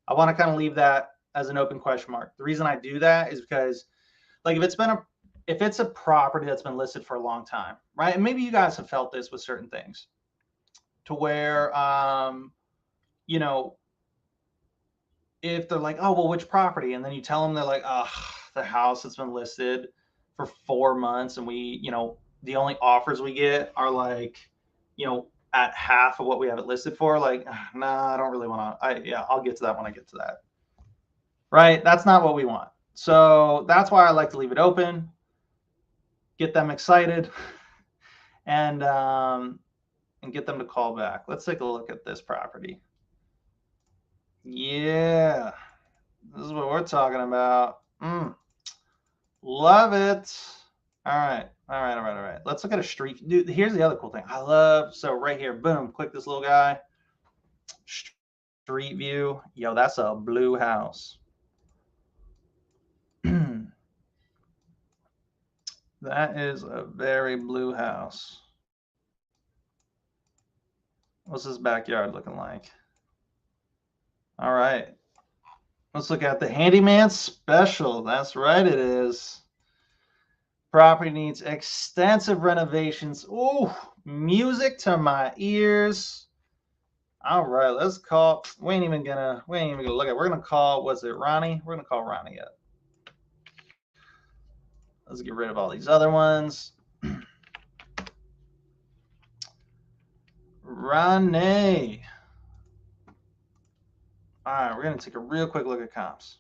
I want to kind of leave that as an open question mark. The reason I do that is because, like, if it's a property that's been listed for a long time, right? And maybe you guys have felt this with certain things, to where, if they're like, oh, well, which property? And then you tell them, they're like, oh, the house that's been listed for 4 months. And we, the only offers we get are like, at half of what we have it listed for. Like, nah, I don't really want to, I'll get to that when I get to that. Right? That's not what we want. So that's why I like to leave it open, get them excited, and get them to call back. Let's take a look at this property. Yeah, this is what we're talking about. Love it. All right. Let's look at a street. Dude, here's the other cool thing. So right here, boom, click this little guy. Street view. Yo, that's a blue house. That is a very blue house. What's this backyard looking like? All right. Let's look at the handyman special. That's right, it is. Property needs extensive renovations. Oh, Music to my ears. All right, let's call. We ain't even gonna look at. We're gonna call. Was it Ronnie? We're gonna call Ronnie up. Let's get rid of all these other ones. Ronnie. All right, we're gonna take a real quick look at comps.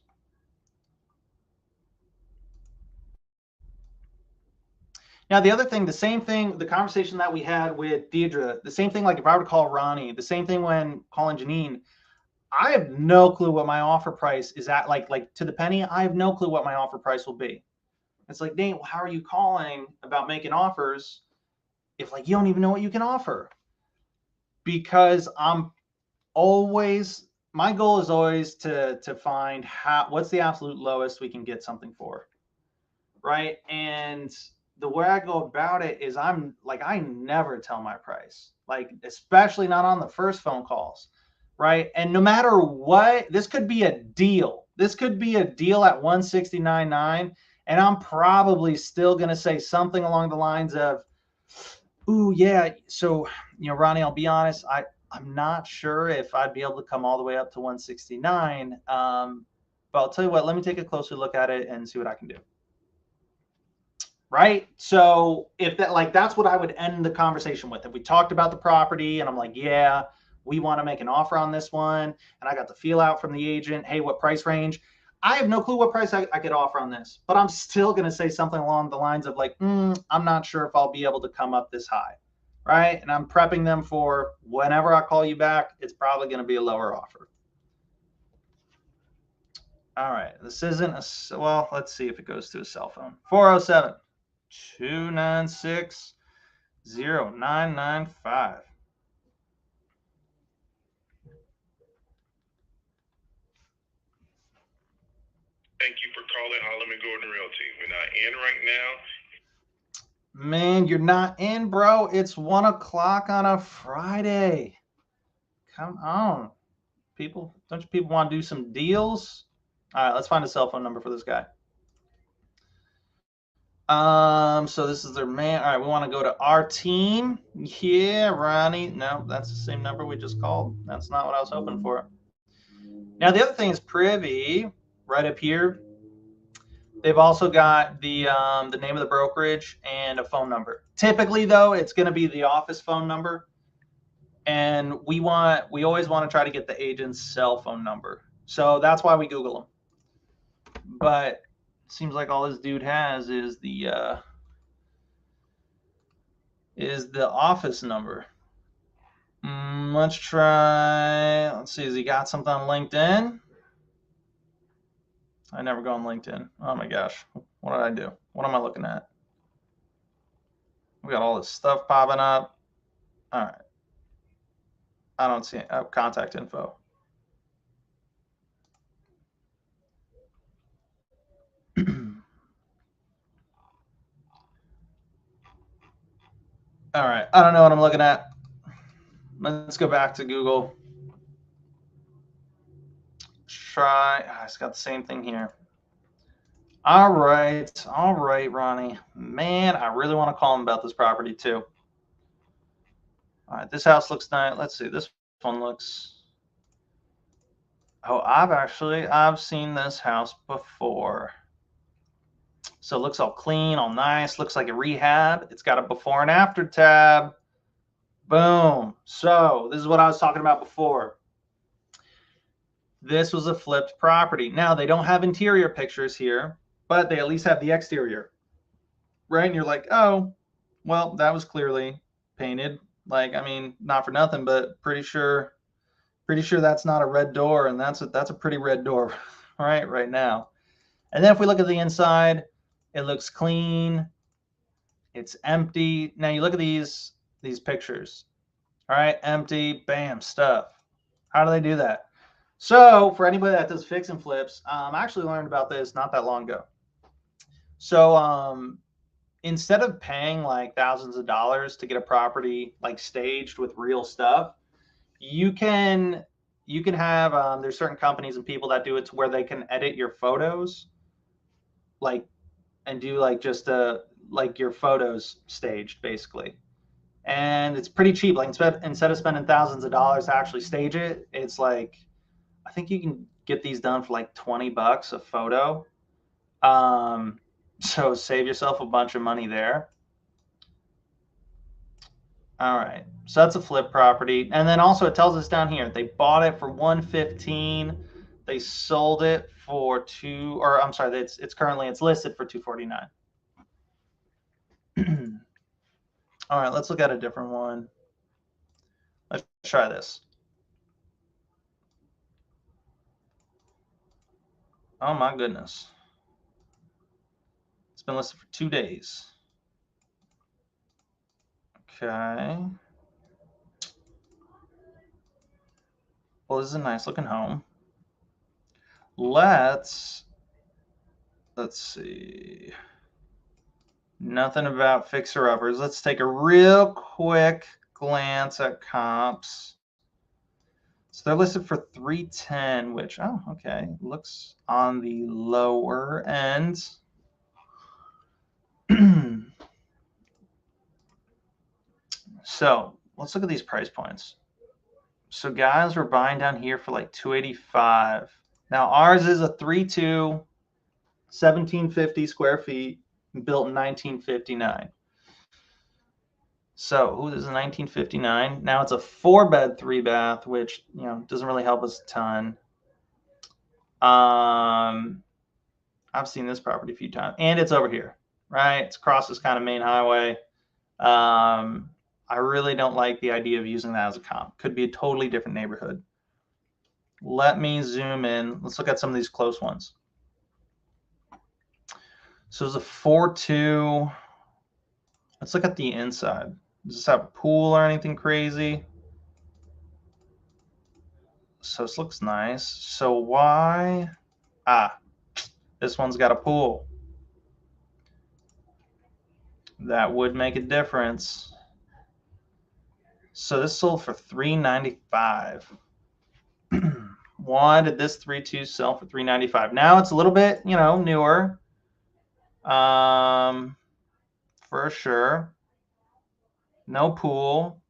Now, the other thing, the same thing, the conversation that we had with Deidre, the same thing, like if I were to call Ronnie, the same thing when calling Janine, I have no clue what my offer price is at, like to the penny. I have no clue what my offer price will be. It's like, Nate, well, how are you calling about making offers if like you don't even know what you can offer? Because I'm always, my goal is always to find what's the absolute lowest we can get something for, right? And the way I go about it is I never tell my price, like especially not on the first phone calls, right? And no matter what, this could be a deal. This could be a deal at 169.9, and I'm probably still going to say something along the lines of, ooh, yeah, so, Ronnie, I'll be honest, I'm not sure if I'd be able to come all the way up to 169. But I'll tell you what, let me take a closer look at it and see what I can do. Right? So if that's what I would end the conversation with. If we talked about the property and I'm like, yeah, we want to make an offer on this one, and I got the feel out from the agent, hey, what price range? I have no clue what price I could offer on this, but I'm still going to say something along the lines of like, I'm not sure if I'll be able to come up this high, right? And I'm prepping them for whenever I call you back, it's probably going to be a lower offer. All right, this isn't well, let's see if it goes to a cell phone. 407. 296-0995. Thank you for calling Holloman Gordon Realty. We're not in right now. Man, you're not in, bro. It's 1 o'clock on a Friday. Come on. Don't you people want to do some deals? All right, let's find a cell phone number for this guy. So this is their man. All right, we want to go to our team. Yeah, Ronnie. No, that's the same number we just called. That's not what I was hoping for. Now, the other thing is Privy, right up here. They've also got the name of the brokerage and a phone number. Typically, though, it's going to be the office phone number. And we always want to try to get the agent's cell phone number. So that's why we Google them. But it seems like all this dude has is the office number. Let's try. Let's see. Has he got something on LinkedIn? I never go on LinkedIn. Oh my gosh. What did I do? What am I looking at? We got all this stuff popping up. All right. I don't see it. Contact info. All right. I don't know what I'm looking at. Let's go back to Google. Try. It's got the same thing here. All right, Ronnie. Man, I really want to call him about this property too. All right, this house looks nice. Let's see. This one looks. Oh, I've seen this house before. So it looks all clean, all nice. Looks like a rehab. It's got a before and after tab. Boom. So this is what I was talking about before. This was a flipped property. Now, they don't have interior pictures here, but they at least have the exterior, right? And you're like, oh, well, that was clearly painted. Like, I mean, not for nothing, but pretty sure that's not a red door, and that's a pretty red door, right now. And then if we look at the inside, it looks clean. It's empty. Now you look at these pictures. All right, empty, bam, stuff. How do they do that? So for anybody that does fix and flips, I actually learned about this not that long ago. So instead of paying like thousands of dollars to get a property like staged with real stuff, you can have there's certain companies and people that do it to where they can edit your photos, like, and do like just like your photos staged basically. and it's pretty cheap. Like instead of spending thousands of dollars to actually stage it, it's like I think you can get these done for like $20 a photo. So save yourself a bunch of money there. All right, so that's a flip property, and then also it tells us down here they bought it for $115. They sold it for it's listed for $249. All right, let's look at a different one. Let's try this. Oh my goodness. It's been listed for 2 days. Okay. Well, this is a nice looking home. Let's see. Nothing about fixer-uppers. Let's take a real quick glance at comps. So they're listed for $310, which, oh, okay, looks on the lower end. So let's look at these price points. So guys, we're buying down here for like $285. Now ours is a 3.2, 1750 square feet, built in 1959. So, this is 1959. Now it's a 4-bed, 3-bath, which doesn't really help us a ton. I've seen this property a few times, and it's over here, right? It's across this kind of main highway. I really don't like the idea of using that as a comp. Could be a totally different neighborhood. Let me zoom in. Let's look at some of these close ones. So it's a 4.2. Let's look at the inside. Does this have a pool or anything crazy? So this looks nice. So why? This one's got a pool. That would make a difference. So this sold for $395. Why did this 3.2 sell for $395? Now it's a little bit, newer. For sure. No pool.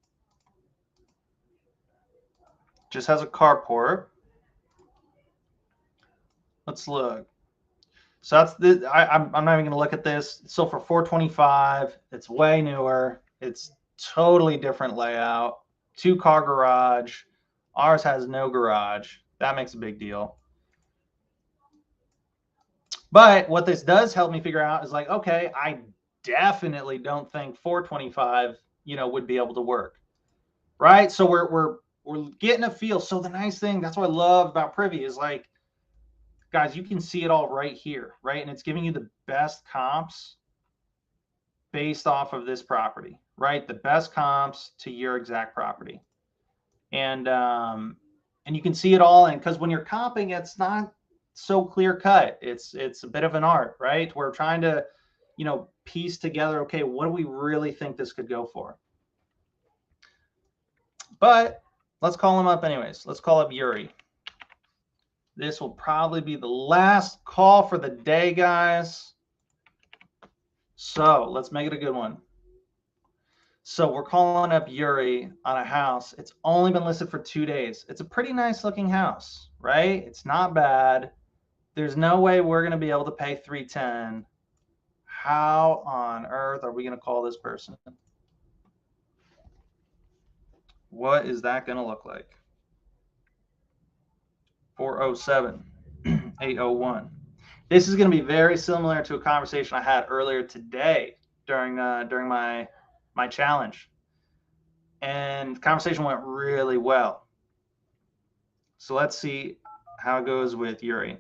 Just has a carport. Let's look. So that's I'm not even going to look at this. It's sold for $425. It's way newer. It's totally different layout. 2-car garage. Ours has no garage. That makes a big deal. But what this does help me figure out is like, okay, I definitely don't think 425, would be able to work. Right? So we're getting a feel. So the nice thing, that's what I love about Privy is like, guys, you can see it all right here, right? And it's giving you the best comps based off of this property, right? The best comps to your exact property. And you can see it all. And because when you're comping, it's not so clear cut. It's a bit of an art, right? We're trying to, piece together, okay, what do we really think this could go for? But let's call him up anyways. Let's call up Yuri. This will probably be the last call for the day, guys. So let's make it a good one. So we're calling up Yuri on a house. It's only been listed for 2 days. It's a pretty nice looking house, right? It's not bad. There's no way we're going to be able to pay $310. How on earth are we going to call this person? What is that going to look like? 407 801. This is going to be very similar to a conversation I had earlier today during my challenge. And the conversation went really well. So let's see how it goes with Yuri.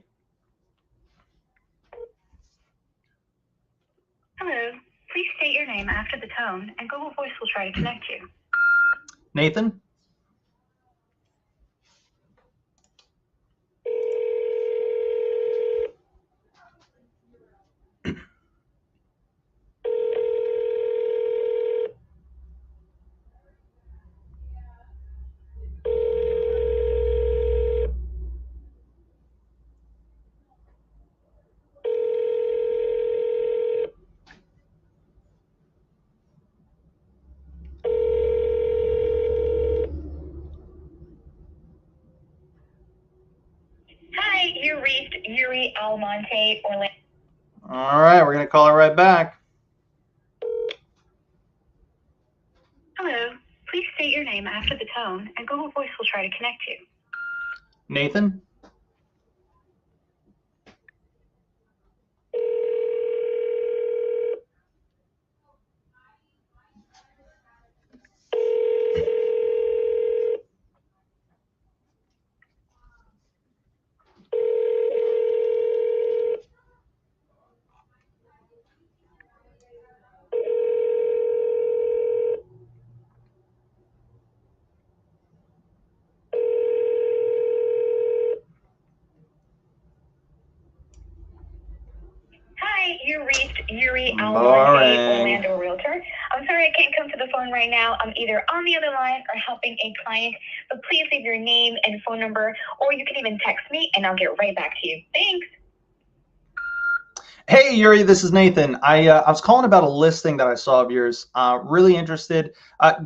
Hello. Please state your name after the tone, and Google Voice will try to connect you. Nathan? you reached Yuri Almonte, Orlando. All right, we're going to call her right back. Hello. Please state your name after the tone, and Google Voice will try to connect you. Nathan? Hi, you reached Yuri Almonte, Boring. Orlando Realtor. I'm sorry I can't come to the phone right now. I'm either on the other line or helping a client, but please leave your name and phone number, or you can even text me and I'll get right back to you. Thanks. Hey, Yuri, this is Nathan. I was calling about a listing that I saw of yours. Really interested.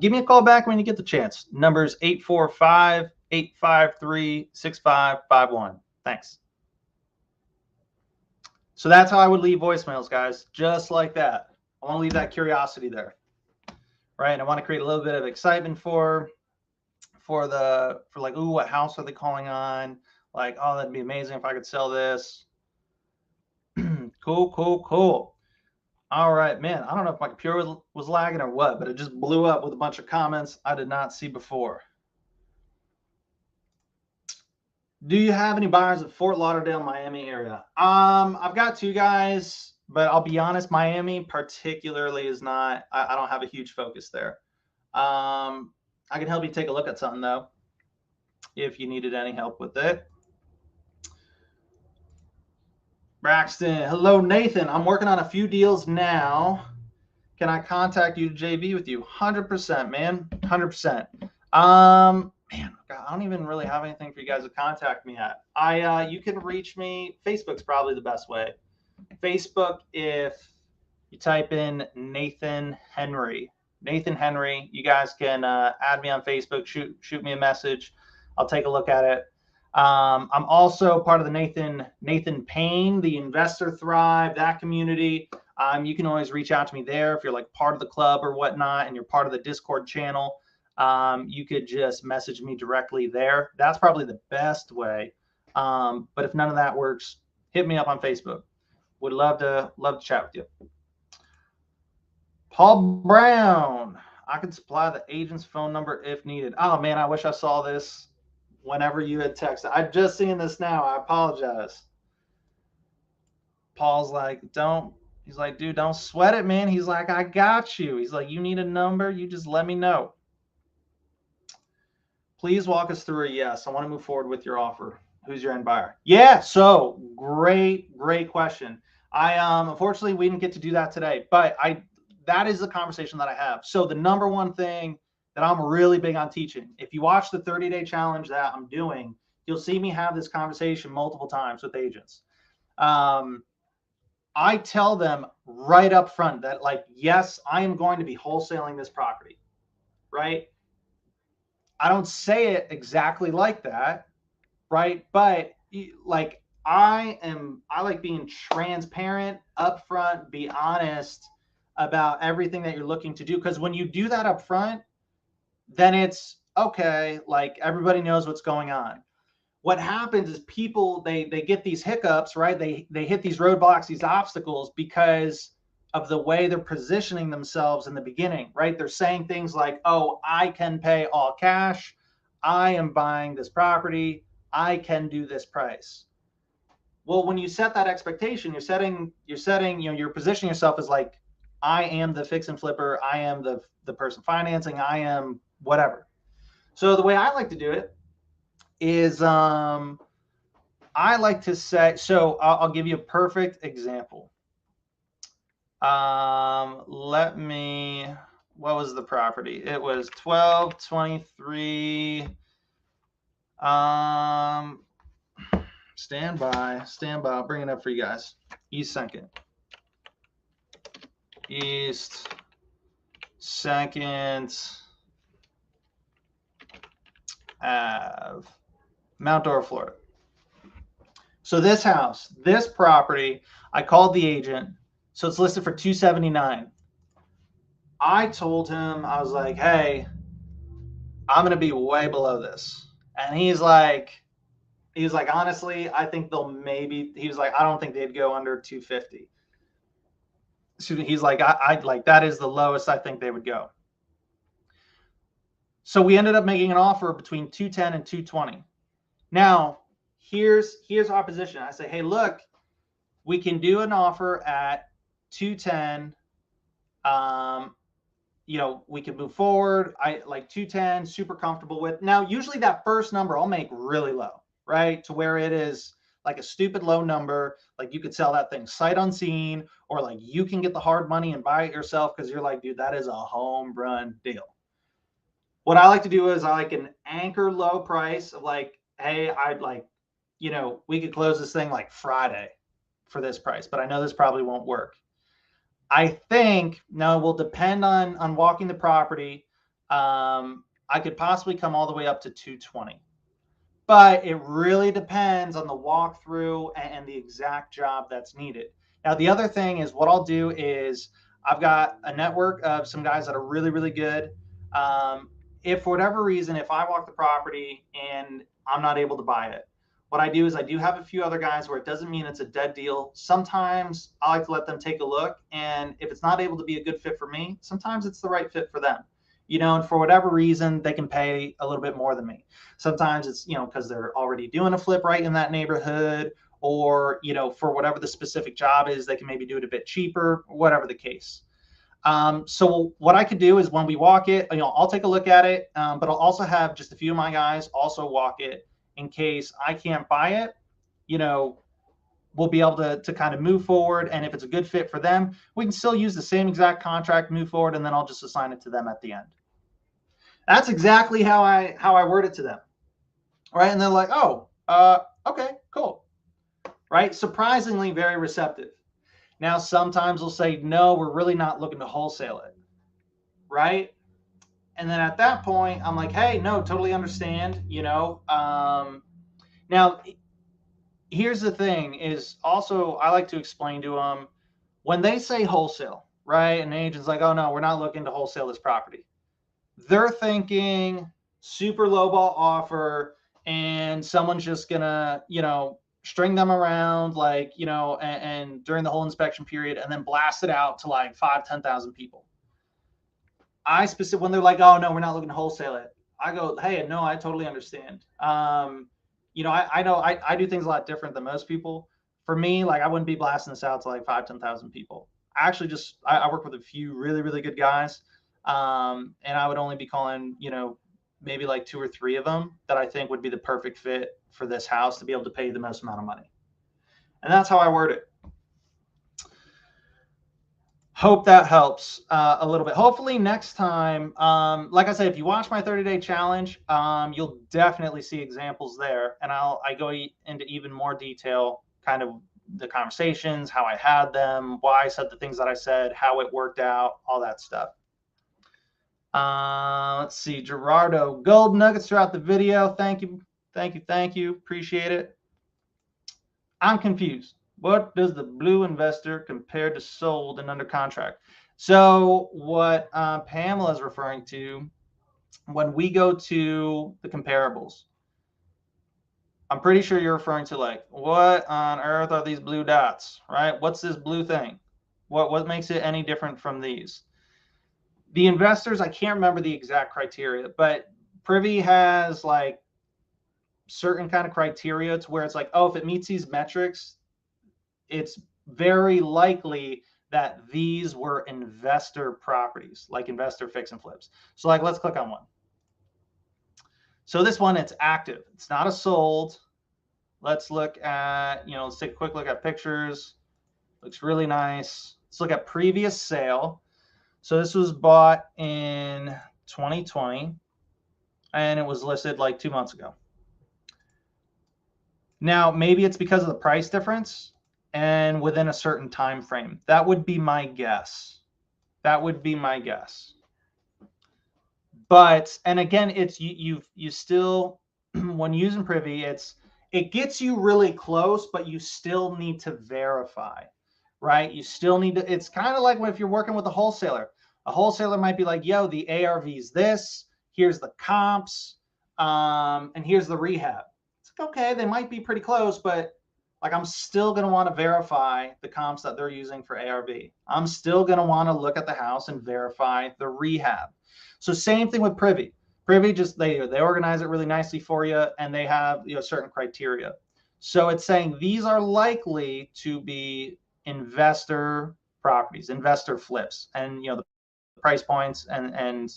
Give me a call back when you get the chance. Number's 845-853-6551. Thanks. So that's how I would leave voicemails, guys, just like that. I want to leave that curiosity there, right? And I want to create a little bit of excitement for like, ooh, what house are they calling on? Like, oh, that'd be amazing if I could sell this. Cool. All right, man. I don't know if my computer was lagging or what, but it just blew up with a bunch of comments I did not see before. Do you have any buyers in Fort Lauderdale, Miami area? I've got two guys, but I'll be honest, Miami particularly is not, I don't have a huge focus there. I can help you take a look at something though, if you needed any help with it. Braxton, hello, Nathan. I'm working on a few deals now. Can I contact you to JV with you? 100%, man. 100%. Man, God, I don't even really have anything for you guys to contact me at. You can reach me. Facebook's probably the best way. Facebook, if you type in Nathan Henry, you guys can add me on Facebook. Shoot me a message. I'll take a look at it. I'm also part of the Nathan Payne, the Investor Thrive, that community. You can always reach out to me there if you're like part of the club or whatnot, and you're part of the Discord channel. You could just message me directly there. That's probably the best way. But if none of that works, hit me up on Facebook. Would love to chat with you. Paul Brown, I can supply the agent's phone number if needed. Oh man, I wish I saw this whenever you had texted. I've just seen this now. I apologize. Paul's like, he's like, dude, don't sweat it, man. He's like, I got you. He's like, you need a number, you just let me know. Please walk us through a yes. I want to move forward with your offer. Who's your end buyer? Yeah, so great question. Unfortunately, we didn't get to do that today, but that is the conversation that I have. So the number one thing that I'm really big on teaching, if you watch the 30-day challenge that I'm doing, you'll see me have this conversation multiple times with agents. I tell them right up front that, like, yes, I am going to be wholesaling this property, right? I don't say it exactly like that, right? But like, I like being transparent, upfront, be honest about everything that you're looking to do. Because when you do that up front, then it's okay, like everybody knows what's going on. What happens is people, they get these hiccups, right? They hit these roadblocks, these obstacles, because of the way they're positioning themselves in the beginning, right? They're saying things like, oh, I can pay all cash. I am buying this property. I can do this price. Well, when you set that expectation, you're positioning yourself as like, I am the fix and flipper. I am the person financing. I am whatever. So the way I like to do it is I like to say, so I'll give you a perfect example. What was the property? It was 1223. Stand by. I'll bring it up for you guys. East 2nd Ave, Mount Dora, Florida. So this house, this property, I called the agent. So it's listed for $279. I told him, I was like, hey, I'm going to be way below this. And he was like, honestly, I think they'll maybe, he was like, I don't think they'd go under 250. So he's like, I'd like, that is the lowest I think they would go. So we ended up making an offer between 210 and 220. Now, here's our position. I say, hey, look, we can do an offer at 210. You know, we can move forward. I like 210, super comfortable with. Now, usually that first number I'll make really low, right? To where it is like a stupid low number. Like you could sell that thing sight unseen, or like you can get the hard money and buy it yourself because you're like, dude, that is a home run deal. What I like to do is I like an anchor low price of like, hey, I'd like, you know, we could close this thing like Friday for this price, but I know this probably won't work. I think now it will depend on walking the property. I could possibly come all the way up to 220, but it really depends on the walkthrough and the exact job that's needed. Now, the other thing is what I'll do is I've got a network of some guys that are really, really good. If for whatever reason, if I walk the property and I'm not able to buy it, what I do is I do have a few other guys where it doesn't mean it's a dead deal. Sometimes I like to let them take a look. And if it's not able to be a good fit for me, sometimes it's the right fit for them. You know, and for whatever reason, they can pay a little bit more than me. Sometimes it's, you know, because they're already doing a flip right in that neighborhood, or, you know, for whatever the specific job is, they can maybe do it a bit cheaper, whatever the case. So what I could do is when we walk it, you know, I'll take a look at it, but I'll also have just a few of my guys also walk it in case I can't buy it. You know, we'll be able to kind of move forward. And if it's a good fit for them, we can still use the same exact contract, move forward, and then I'll just assign it to them at the end. That's exactly how I word it to them. Right. And they're like, oh, okay, cool. Right. Surprisingly, very receptive. Now, sometimes they'll say, no, we're really not looking to wholesale it. Right. And then at that point, I'm like, hey, no, totally understand, you know. Now, here's the thing is also I like to explain to them when they say wholesale, right? And the agent's like, oh, no, we're not looking to wholesale this property. They're thinking super lowball offer and someone's just going to, you know, string them around like, you know, and during the whole inspection period and then blast it out to like 5,000-10,000 people. When they're like, oh, no, we're not looking to wholesale it. I go, hey, no, I totally understand. You know, I know I do things a lot different than most people. For me, like I wouldn't be blasting this out to like 5,000-10,000 people. I actually just, I work with a few really, really good guys. And I would only be calling, you know, maybe like 2 or 3 of them that I think would be the perfect fit for this house to be able to pay the most amount of money. And that's how I word it. Hope that helps a little bit. Hopefully next time, like I said, if you watch my 30-day challenge, you'll definitely see examples there. And I go into even more detail, kind of the conversations, how I had them, why I said the things that I said, how it worked out, all that stuff. Let's see, Gerardo, gold nuggets throughout the video. Thank you. Thank you. Thank you. Appreciate it. I'm confused. What does the blue investor compare to sold and under contract? So what Pamela is referring to when we go to the comparables, I'm pretty sure you're referring to like, what on earth are these blue dots, right? What's this blue thing? What makes it any different from these? The investors, I can't remember the exact criteria, but Privy has like certain kind of criteria to where it's like, oh, if it meets these metrics, it's very likely that these were investor properties, like investor fix and flips. So like, let's click on one. So this one, it's active. It's not a sold. Let's look at, you know, let's take a quick look at pictures. Looks really nice. Let's look at previous sale. So this was bought in 2020 and it was listed like 2 months ago. Now, maybe it's because of the price difference and within a certain time frame. That would be my guess. That would be my guess. But, and again, it's you still, when using Privy, it gets you really close, but you still need to verify, right? You still need to, it's kind of like if you're working with a wholesaler. A wholesaler might be like, yo, the ARV is this, here's the comps, and here's the rehab. It's like, okay, they might be pretty close, but like I'm still going to want to verify the comps that they're using for ARV. I'm still going to want to look at the house and verify the rehab. So same thing with Privy. Privy just they organize it really nicely for you, and they have certain criteria. So it's saying these are likely to be investor properties, investor flips, and the price points and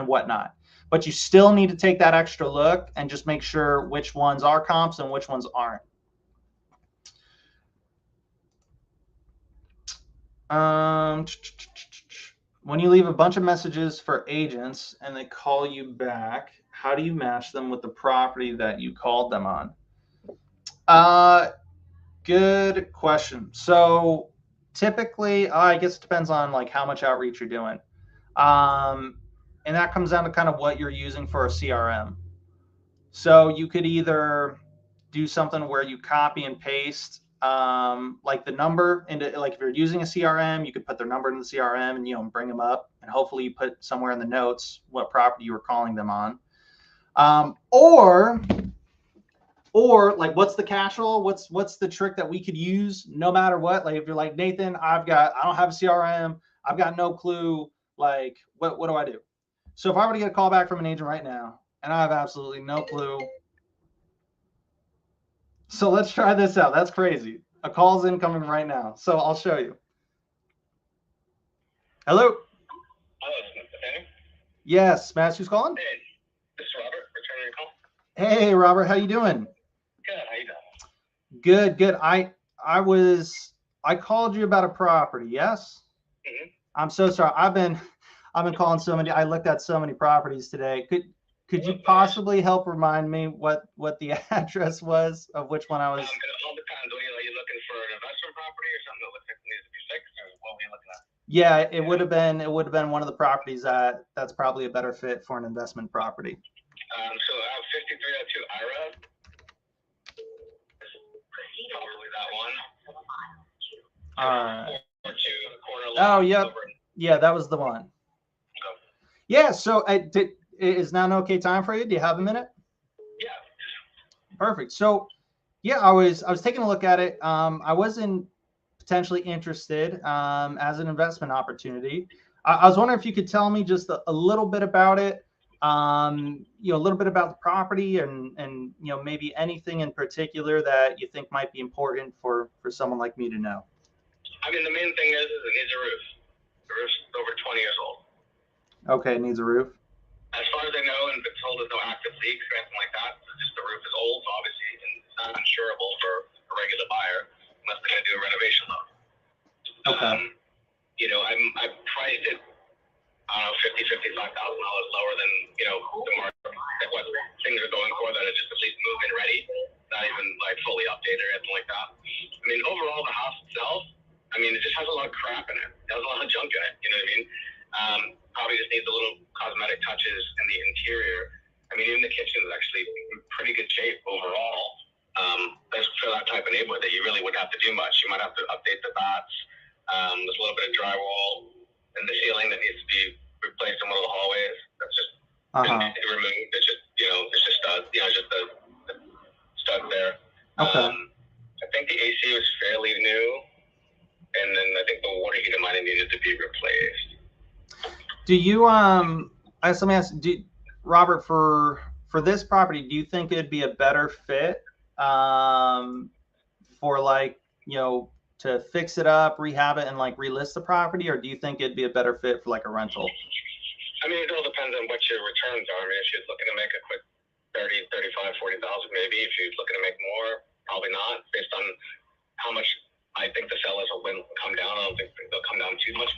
whatnot. But you still need to take that extra look and just make sure which ones are comps and which ones aren't. When you leave a bunch of messages for agents and they call you back, how do you match them with the property that you called them on? Good question. So typically, I guess it depends on like how much outreach you're doing. And that comes down to kind of what you're using for a CRM. So you could either do something where you copy and paste like the number into, like if you're using a CRM, you could put their number in the CRM and bring them up, and hopefully you put somewhere in the notes what property you were calling them on. Or like what's the cash roll? What's the trick that we could use no matter what? Like if you're like, Nathan, I don't have a CRM, I've got no clue, like what do I do? So if I were to get a call back from an agent right now and I have absolutely no clue. So let's try this out. That's crazy. A call's incoming right now. So I'll show you. Hello? Hello, Nathaniel? Yes, Matt, who's calling? Hey, this is Robert, returning your call. Hey, Robert, how you doing? Good, how you doing? Good. I called you about a property, yes? Mm-hmm. I'm so sorry. I've been calling so many. I looked at so many properties today. Could you possibly help remind me what the address was of which one I was? It all depends. Are you looking for an investment property or something that looks like it needs to be fixed, or what were you looking at? Yeah, it would have been one of the properties that's probably a better fit for an investment property. So I have 5302 IRA. Probably that one. All right. Or two in the corner. Oh, yep. Yeah, that was the one. Okay. Yeah. So is now an okay time for you? Do you have a minute? Yeah. Perfect. So, yeah, I was taking a look at it. I wasn't potentially interested as an investment opportunity. I was wondering if you could tell me just a little bit about it. A little bit about the property and maybe anything in particular that you think might be important for someone like me to know. I mean, the main thing is it needs a roof. The roof's over 20 years old. Okay, it needs a roof. As far as I know, and been told there's no active leaks or anything like that. So just the roof is old, so obviously it's not insurable for a regular buyer unless they're going to do a renovation loan. Okay. I priced it, I don't know, $55,000 lower than the market, what things are going for, that are just at least move-in ready, not even like fully updated or anything like that. I mean, overall, the house itself, it just has a lot of crap in it. It has a lot of junk in it. You know what I mean? Probably just needs a little cosmetic touches in the interior. I mean, even the kitchen is actually in pretty good shape overall. That's for that type of neighborhood that you really wouldn't have to do much. You might have to update the bats. There's a little bit of drywall in the ceiling that needs to be replaced in one of the hallways. That's just been removed. It's just, it's just studs. Just the stud there. Okay. I think the AC was fairly new, and then I think the water heater might have needed to be replaced. Do you let me ask, Robert, for this property, do you think it'd be a better fit for like to fix it up, rehab it, and like relist the property, or do you think it'd be a better fit for like a rental? I mean, it all depends on what your returns are. I mean, if you're looking to make a quick 30, 35, 40,000 maybe. If you're looking to make more, probably not, based on how much I think the sellers will come down. I don't think they'll come down too much.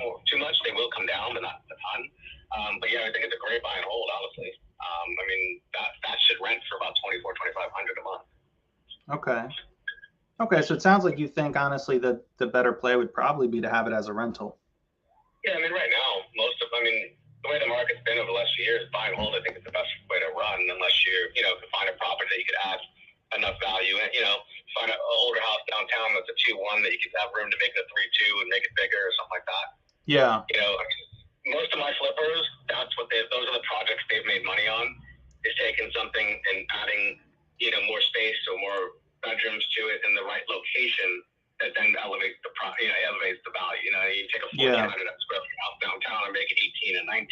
They will come down, but not a ton. But yeah, I think it's a great buy and hold, honestly. I mean, that should rent for about $2,400, $2,500 a month. Okay, so it sounds like you think, honestly, that the better play would probably be to have it as a rental. Yeah, I mean, right now, the way the market's been over the last few years, buy and hold, I think it's the best way to run, unless you can find a property that you could add enough value downtown that's a 2-1 that you could have room to make it a 3-2 and make it bigger or something like that. Yeah. You know, most of my flippers, those are the projects they've made money on, is taking something and adding, you know, more space or more bedrooms to it in the right location that then elevates elevates the value. You know, you take a 1,400 square foot house downtown and make it 18 and 19.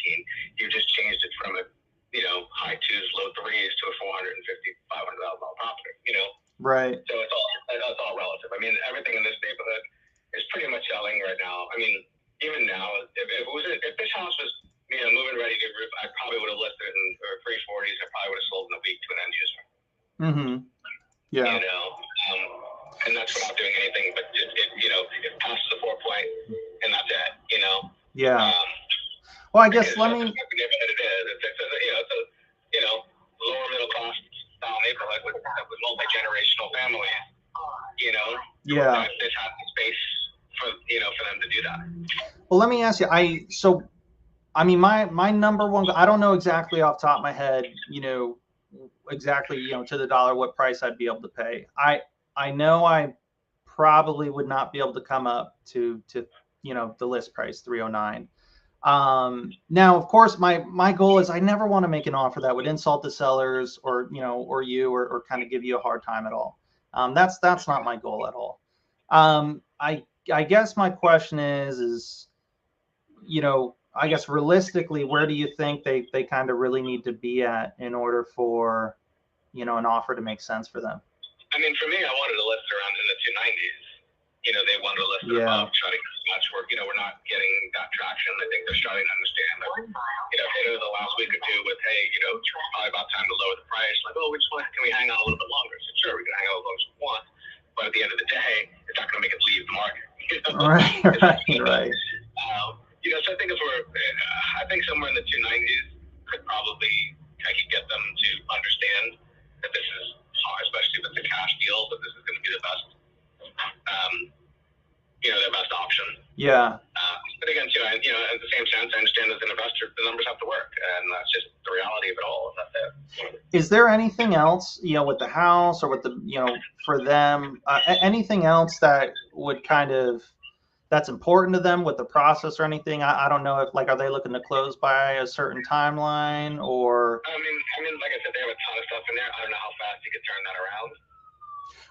You just changed it from a, you know, high 2s, low 3s to a $450,000, $500,000 property. You know, Right. so it's all relative. I mean, everything in this neighborhood is pretty much selling right now. I mean, even now, if this house was, you know, moving ready to roof, I probably would have listed it in for 340s. I probably would have sold in a week to an end user. Mm-hmm. Yeah. You know, and that's without doing anything, but you know, it passes the 4-point, and that's it. You know. Yeah. Well, I guess let me. It's a you know, lower middle class style neighborhood with multi-generational families. You know. Yeah. This has the space for them to do that. Well, let me ask you. I mean, my number one. I don't know exactly off the top of my head. You know, exactly. You know, to the dollar, what price I'd be able to pay. I know I probably would not be able to come up to you know, the list price 309. Now, of course, my goal is I never want to make an offer that would insult the sellers or, you know, or you, or kind of give you a hard time at all. That's not my goal at all. I guess my question is, you know, I guess realistically, where do you think they kind of really need to be at in order for, you know, an offer to make sense for them? I mean, for me, I wanted to list around in the 290s. You know, they wanted to list it above, try to get as much work. You know, we're not getting that traction. I think they're starting to understand that, you know, hit it the last week or two with, hey, you know, it's probably about time to lower the price. Like, oh, can we hang on a little bit longer? So sure, we can hang on as long as we want. But at the end of the day, it's not going to make it leave the market. You know? Right. You know, so I think I think somewhere in the 290s I could get them to understand that this is, especially with the cash deal, that this is going to be the best, you know, their best option. Yeah. But again, too, you know, at the same sense, I understand as an investor, the numbers have to work, and that's just the reality of it all. That's it. Is there anything else, you know, with the house or with the, you know, for them, anything else that would kind of, that's important to them with the process or anything? I don't know if, like, are they looking to close by a certain timeline or? I mean, like I said, they have a ton of stuff in there. I don't know how fast you could turn that around.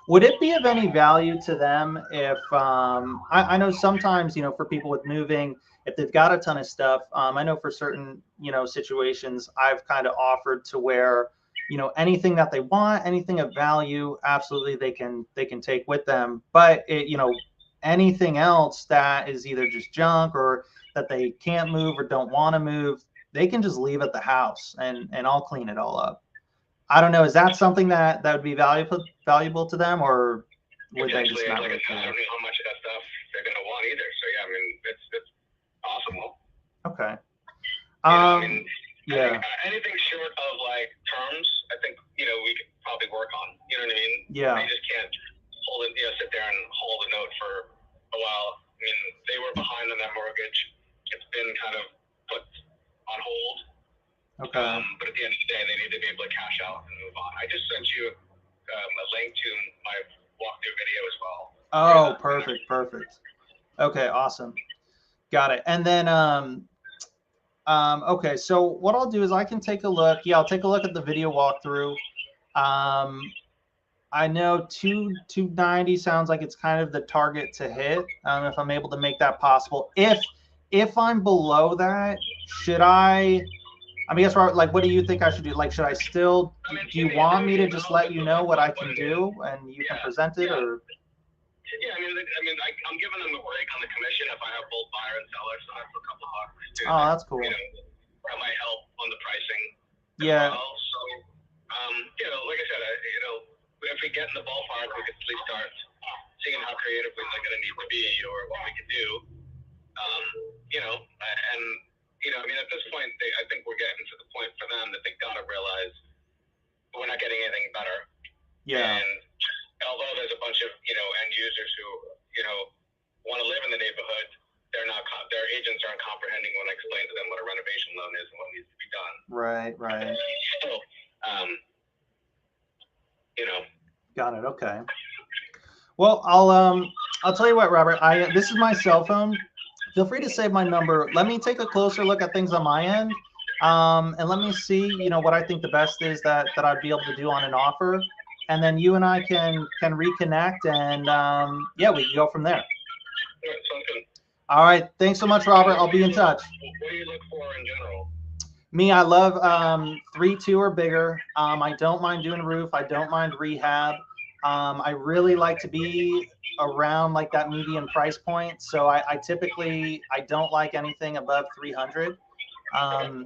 Would it be of any value to them if, I know sometimes, you know, for people with moving, if they've got a ton of stuff, I know for certain, you know, situations, I've kind of offered to where, you know, anything that they want, anything of value, absolutely they can take with them. But it, you know, anything else that is either just junk or that they can't move or don't want to move, they can just leave at the house and I'll clean it all up. I don't know. Is that something that would be valuable to them, or would they just not really care? I don't know how much of that stuff they're going to want either. So yeah, I mean, it's possible. Okay. Yeah. Anything short of like terms, I think, you know, we could probably work on. You know what I mean? Yeah. You just can't hold it, you know, sit there and hold a note for a while. I mean, they were behind on that mortgage. It's been kind of put on hold. Okay. But at the end of the day, they need to be able to cash out and move on. I just sent you a link to my walkthrough video as well. Oh, perfect. Okay, awesome. Got it. And then, okay, so what I'll do is I can take a look. Yeah, I'll take a look at the video walkthrough. I know 290 sounds like it's kind of the target to hit. If I'm able to make that possible. If I'm below that, should I mean, guess what, like, what do you think I should do? Like, should I still, do you want me to just let you know what I can do and you can present it, or? Yeah, I mean, I'm giving them a break on the commission if I have both buyer and seller, so that's a couple bucks too. Oh, that's cool. You know, that might help on the pricing. Yeah. Well. So, you know, like I said, you know, if we get in the ballpark, we could at least start seeing how creative we're going to need to be or what we could do. You know, and you know, I mean, at this point, I think we're getting to the point for them that they got to realize we're not getting anything better. Yeah. And although there's a bunch of, you know, end users who, you know, want to live in the neighborhood, their agents aren't comprehending when I explain to them what a renovation loan is and what needs to be done. Right. So, you know. Got it. Okay. Well, I'll tell you what, Robert. This is my cell phone. Feel free to save my number. Let me take a closer look at things on my end, and let me see, what I think the best is that I'd be able to do on an offer, and then you and I can reconnect, and yeah, we can go from there. Yeah, sounds good. All right. Thanks so much, Robert. I'll be in touch. What do you look for in general? Me, I love 3.2 or bigger. I don't mind doing roof. I don't mind rehab. I really like to be around like that median price point. So I typically I don't like anything above 300.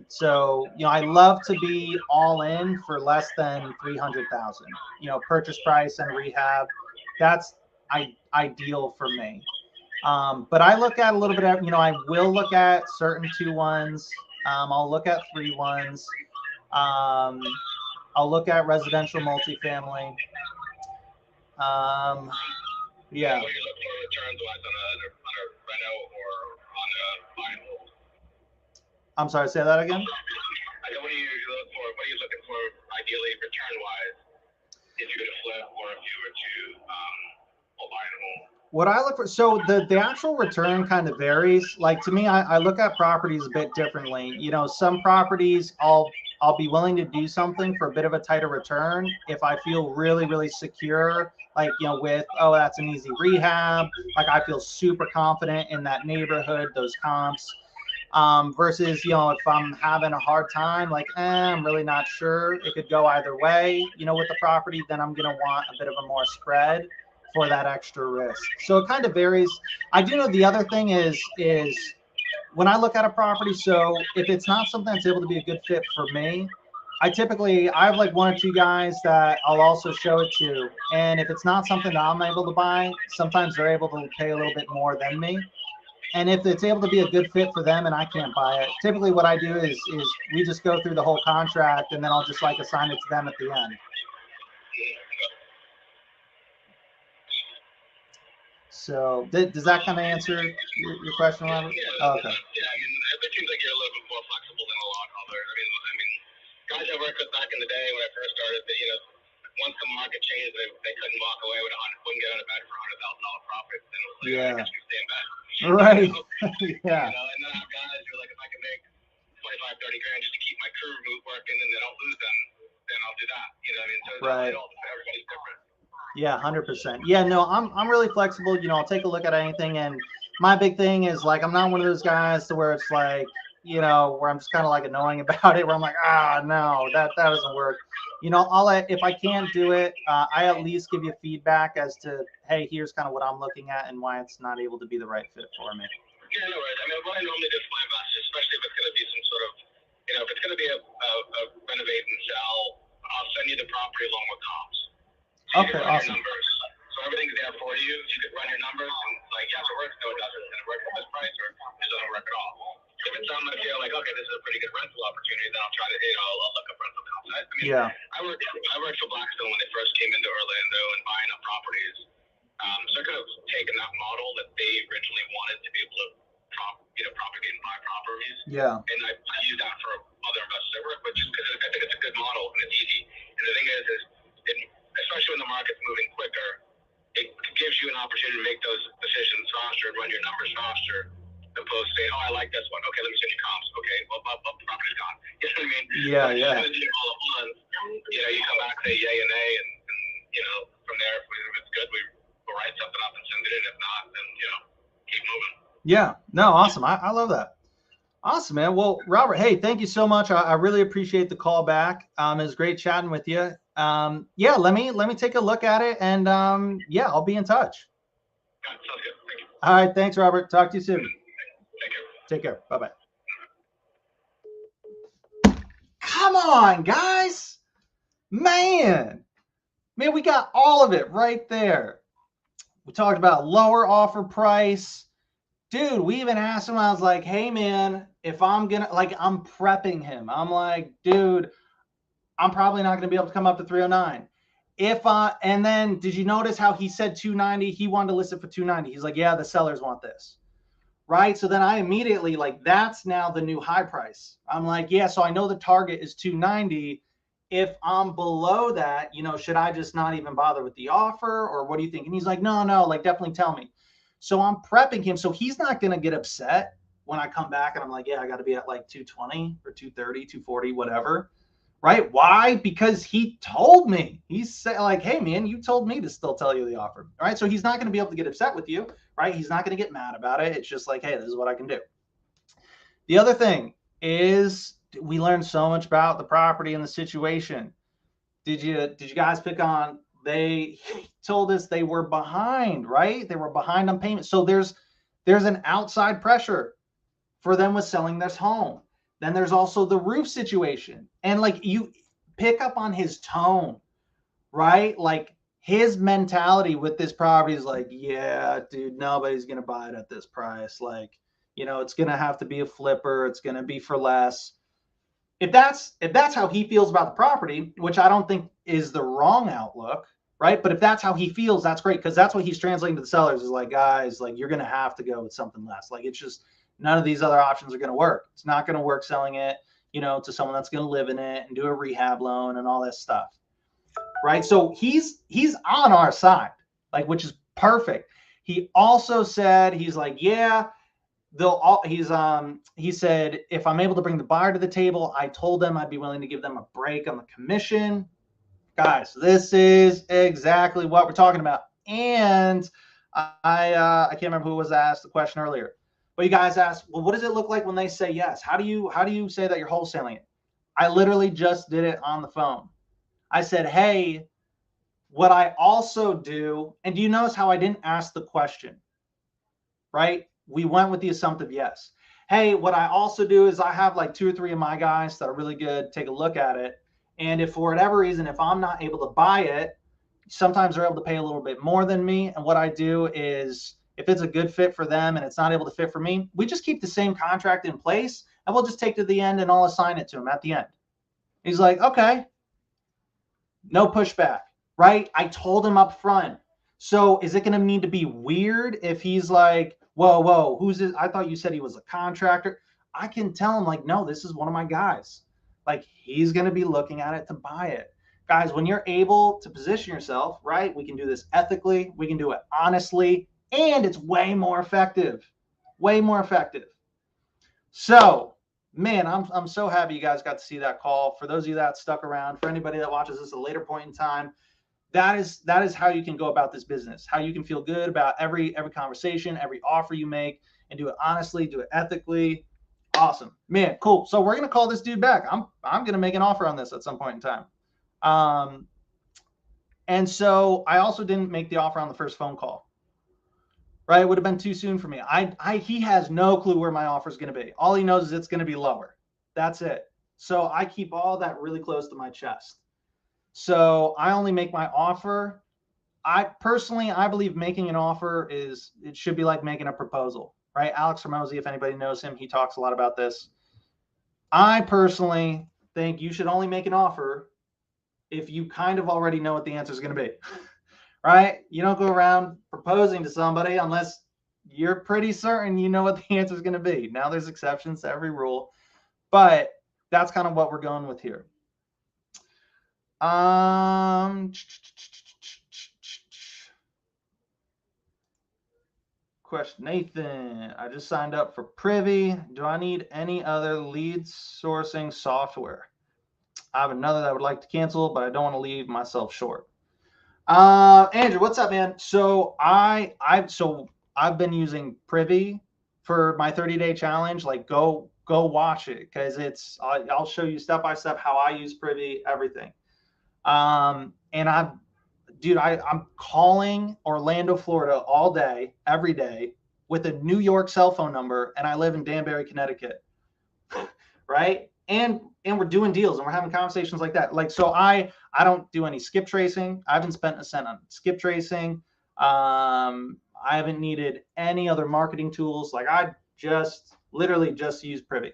So I love to be all in for less than 300,000. Purchase price and rehab. That's ideal for me. But I look at a little bit of, I will look at certain 2.1s. I'll look at 3.1s. I'll look at residential multifamily. Yeah. What do you look for returns wise on a reno or on a buy and hold? I'm sorry, say that again. I said, what do you look for? What are you looking for ideally return wise if you were to flip or if you were to buy and hold? What I look for, so the actual return kind of varies. Like to me, I look at properties a bit differently. Some properties I'll be willing to do something for a bit of a tighter return if I feel really, really secure, like, with, oh, that's an easy rehab. Like I feel super confident in that neighborhood, those comps. Versus, if I'm having a hard time, like, I'm really not sure, it could go either way, with the property, then I'm going to want a bit of a more spread for that extra risk. So it kind of varies. I do know the other thing is when I look at a property, so if it's not something that's able to be a good fit for me, I have like 1 or 2 guys that I'll also show it to. And if it's not something that I'm able to buy, sometimes they're able to pay a little bit more than me. And if it's able to be a good fit for them and I can't buy it, typically what I do is we just go through the whole contract and then I'll just like assign it to them at the end. So does that kind of answer your question, Robert? Yeah, oh, okay. Yeah, I mean, it seems like you're a little bit more flexible than a lot of others. I mean, guys I worked with back in the day when I first started, once the market changed, they couldn't walk away with wouldn't get out of bed for $100,000 profits. And it was like, yeah. I guess we stay in bed. Right. Yeah. And then I have guys who are like, if I can make 25, 30 grand just to keep my crew working and they don't lose them, then I'll do that. You know what I mean? So right. Everybody's different. Yeah, 100%. Yeah, no, I'm really flexible. I'll take a look at anything. And my big thing is like, I'm not one of those guys to where it's like, where I'm just kind of like annoying about it, where I'm like, no, that doesn't work. If I can't do it, I at least give you feedback as to, hey, here's kind of what I'm looking at and why it's not able to be the right fit for me. Yeah, no worries. I mean, what I normally do for my investors, especially if it's going to be some sort of, if it's going to be a renovate and sell, I'll send you the property along with comps. So okay, awesome. Numbers. So everything's there for you. You can run your numbers and like, yes, it works. No, it doesn't. And it works at this price or it doesn't work at all. If it's something I feel like, okay, this is a pretty good rental opportunity, then I'll try to, I'll look up rental comps. I mean, yeah. I worked for Blackstone when they first came into Orlando and buying up properties. So I could have taken that model that they originally wanted to be able to propagate and buy properties. Yeah. And I use that for other investors I work with just because I think it's a good model and it's easy. And the thing is especially when the market's moving quicker, it gives you an opportunity to make those decisions faster and run your numbers faster, opposed to saying, oh, I like this one. Okay, let me send you comps. Okay, well, the property's gone. You know what I mean? Yeah, so yeah. All at once, you come back, say yay and nay, and from there, if it's good, we'll write something up and send it in. If not, then, keep moving. Yeah, no, awesome. I love that. Awesome, man. Well, Robert, hey, thank you so much. I really appreciate the call back. It was great chatting with you. Yeah, let me take a look at it, and yeah, I'll be in touch. Sounds good. Thank you. All right, thanks, Robert. Talk to you soon. Take care. Bye-bye. Come on, guys. Man, we got all of it right there. We talked about lower offer price. Dude, we even asked him, I was like, hey, man, if I'm going to, like, I'm prepping him. I'm like, dude, I'm probably not going to be able to come up to 309. And then did you notice how he said 290? He wanted to list it for 290. He's like, yeah, the sellers want this. Right. So then I immediately, like, that's now the new high price. I'm like, yeah, so I know the target is 290. if I'm below that, you know, should I just not even bother with the offer, or what do you think? And he's like, no, like definitely tell me. So I'm prepping him. So he's not going to get upset when I come back and I'm like, yeah, I got to be at like 220 or 230, 240, whatever. Right? Why? Because he told me. He's said like, hey man, you told me to still tell you the offer. All right. So he's not going to be able to get upset with you. Right? He's not going to get mad about it. It's just like, hey, this is what I can do. The other thing is we learned so much about the property and the situation. Did you guys pick on, they told us they were behind, right? They were behind on payments. So there's an outside pressure for them with selling this home. Then there's also the roof situation. And like you pick up on his tone, right? Like his mentality with this property is like, yeah, dude, nobody's going to buy it at this price. Like, you know, it's going to have to be a flipper. It's going to be for less. If that's how he feels about the property, which I don't think is the wrong outlook, right? But if that's how he feels, that's great, because that's what he's translating to the sellers is like, guys, like you're going to have to go with something less. Like it's just none of these other options are going to work. It's not going to work selling it, you know, to someone that's going to live in it and do a rehab loan and all this stuff, right? So he's on our side, like, which is perfect. He also said, he's like, yeah, he said, if I'm able to bring the buyer to the table, I told them I'd be willing to give them a break on the commission. Guys, this is exactly what we're talking about. And I can't remember who was asked the question earlier, but you guys asked, well, what does it look like when they say yes? How do you say that you're wholesaling it? I literally just did it on the phone. I said, hey, what I also do, and do you notice how I didn't ask the question, right? We went with the assumptive yes. Hey, what I also do is I have like 2 or 3 of my guys that are really good, take a look at it. And if for whatever reason, if I'm not able to buy it, sometimes they're able to pay a little bit more than me. And what I do is if it's a good fit for them and it's not able to fit for me, we just keep the same contract in place and we'll just take to the end and I'll assign it to him at the end. He's like, okay, no pushback, right? I told him up front. So is it going to need to be weird if he's like, whoa, who's this? I thought you said he was a contractor. I can tell him like, no, this is one of my guys. Like he's going to be looking at it to buy it. Guys, when you're able to position yourself, right? We can do this ethically. We can do it honestly. And it's way more effective. Way more effective. So, man, I'm so happy you guys got to see that call. For those of you that stuck around, for anybody that watches this at a later point in time, that is how you can go about this business, how you can feel good about every conversation, every offer you make, and do it honestly, do it ethically. Awesome, man, cool. So we're gonna call this dude back. I'm gonna make an offer on this at some point in time. And so I also didn't make the offer on the first phone call. Right, it would have been too soon for me. He has no clue where my offer is gonna be. All he knows is it's gonna be lower. That's it. So I keep all that really close to my chest. So I only make my offer. I believe making an offer it should be like making a proposal, right? Alex Ramosi, if anybody knows him, he talks a lot about this. I personally think you should only make an offer if you kind of already know what the answer is going to be, right? You don't go around proposing to somebody unless you're pretty certain you know what the answer is going to be. Now there's exceptions to every rule, but that's kind of what we're going with here. Question, Nathan, I just signed up for Privy. Do I need any other lead sourcing software? I have another that I would like to cancel, but I don't want to leave myself short. Andrew, what's up, man? So I've been using Privy for my 30-day challenge. Like go watch it, because I'll show you step by step how I use Privy, everything. And I'm calling Orlando, Florida all day, every day with a New York cell phone number, and I live in Danbury, Connecticut, right? And we're doing deals and we're having conversations like that. Like, so I don't do any skip tracing. I haven't spent a cent on skip tracing. I haven't needed any other marketing tools. Like I literally just use Privy.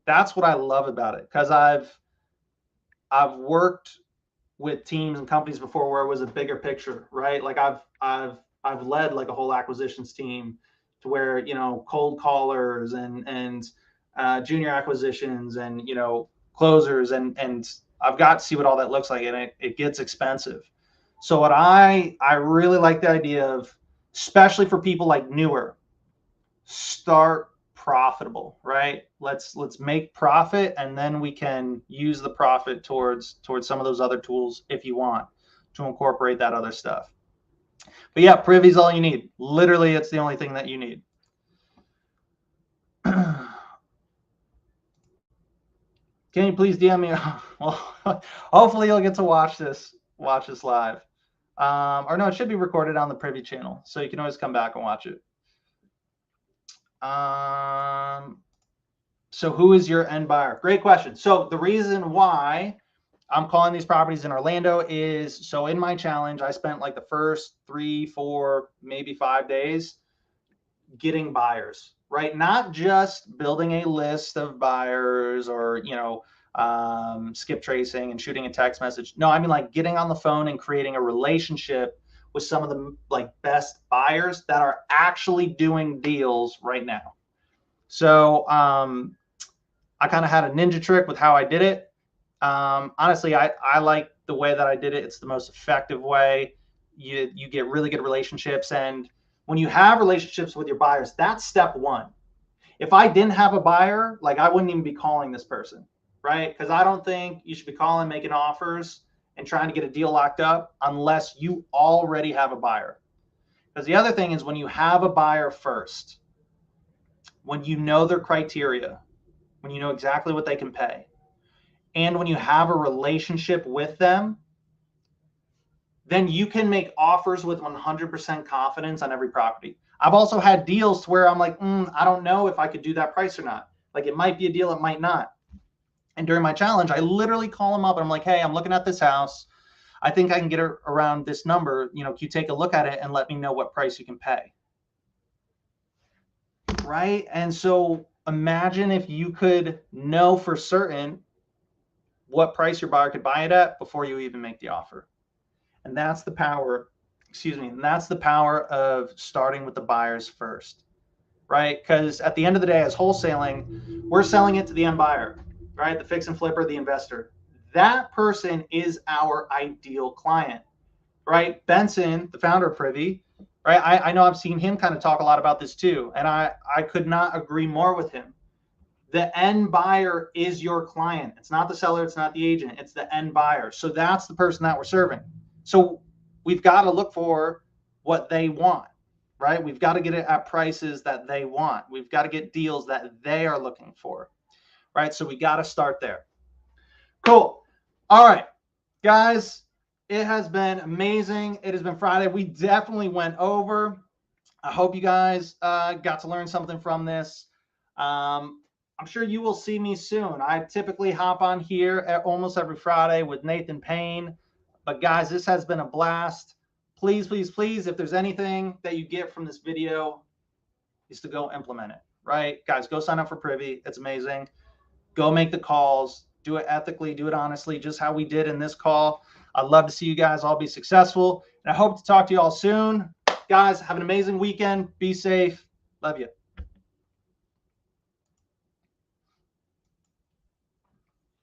That's what I love about it, because I've worked with teams and companies before where it was a bigger picture, right? Like I've led like a whole acquisitions team to where, you know, cold callers and junior acquisitions and, you know, closers and I've got to see what all that looks like, and it gets expensive. So what I really like the idea of, especially for people like newer, start profitable, right? Let's make profit, and then we can use the profit towards some of those other tools if you want to incorporate that other stuff. But yeah, Privy's all you need. Literally, it's the only thing that you need. Can you please DM me? Well, hopefully you'll get to watch this live. Or no, it should be recorded on the Privy channel, so you can always come back and watch it. So who is your end buyer? Great question. So the reason why I'm calling these properties in Orlando is, so in my challenge, I spent like the first 3, 4, maybe 5 days getting buyers, right? Not just building a list of buyers or, skip tracing and shooting a text message. No, I mean like getting on the phone and creating a relationship with some of the like best buyers that are actually doing deals right now. So I kind of had a ninja trick with how I did it. Honestly, I like the way that I did it. It's the most effective way. You get really good relationships, and when you have relationships with your buyers, that's step one. If I didn't have a buyer, like I wouldn't even be calling this person, right? Because I don't think you should be calling, making offers, and trying to get a deal locked up unless you already have a buyer. Because the other thing is, when you have a buyer first, when you know their criteria, when you know exactly what they can pay, and when you have a relationship with them, then you can make offers with 100% confidence on every property. I've also had deals to where I'm like, I don't know if I could do that price or not. Like it might be a deal, it might not. And during my challenge, I literally call them up and I'm like, hey, I'm looking at this house. I think I can get it around this number. Can you take a look at it and let me know what price you can pay? Right? And so imagine if you could know for certain what price your buyer could buy it at before you even make the offer. And that's the power, and that's the power of starting with the buyers first, right? Because at the end of the day, as wholesaling, we're selling it to the end buyer, right? The fix and flipper, the investor. That person is our ideal client, right? Benson, the founder of Privy, right? I know I've seen him kind of talk a lot about this too. And I could not agree more with him. The end buyer is your client. It's not the seller. It's not the agent. It's the end buyer. So that's the person that we're serving. So we've got to look for what they want, right? We've got to get it at prices that they want. We've got to get deals that they are looking for, right? So we got to start there. Cool. All right, guys, it has been amazing. It has been Friday. We definitely went over. I hope you guys got to learn something from this. I'm sure you will see me soon. I typically hop on here at almost every Friday with Nathan Payne. But guys, this has been a blast. Please, please, please, if there's anything that you get from this video, is to go implement it, right? Guys, go sign up for Privy. It's amazing. Go make the calls. Do it ethically. Do it honestly, just how we did in this call. I'd love to see you guys all be successful. And I hope to talk to you all soon. Guys, have an amazing weekend. Be safe. Love you.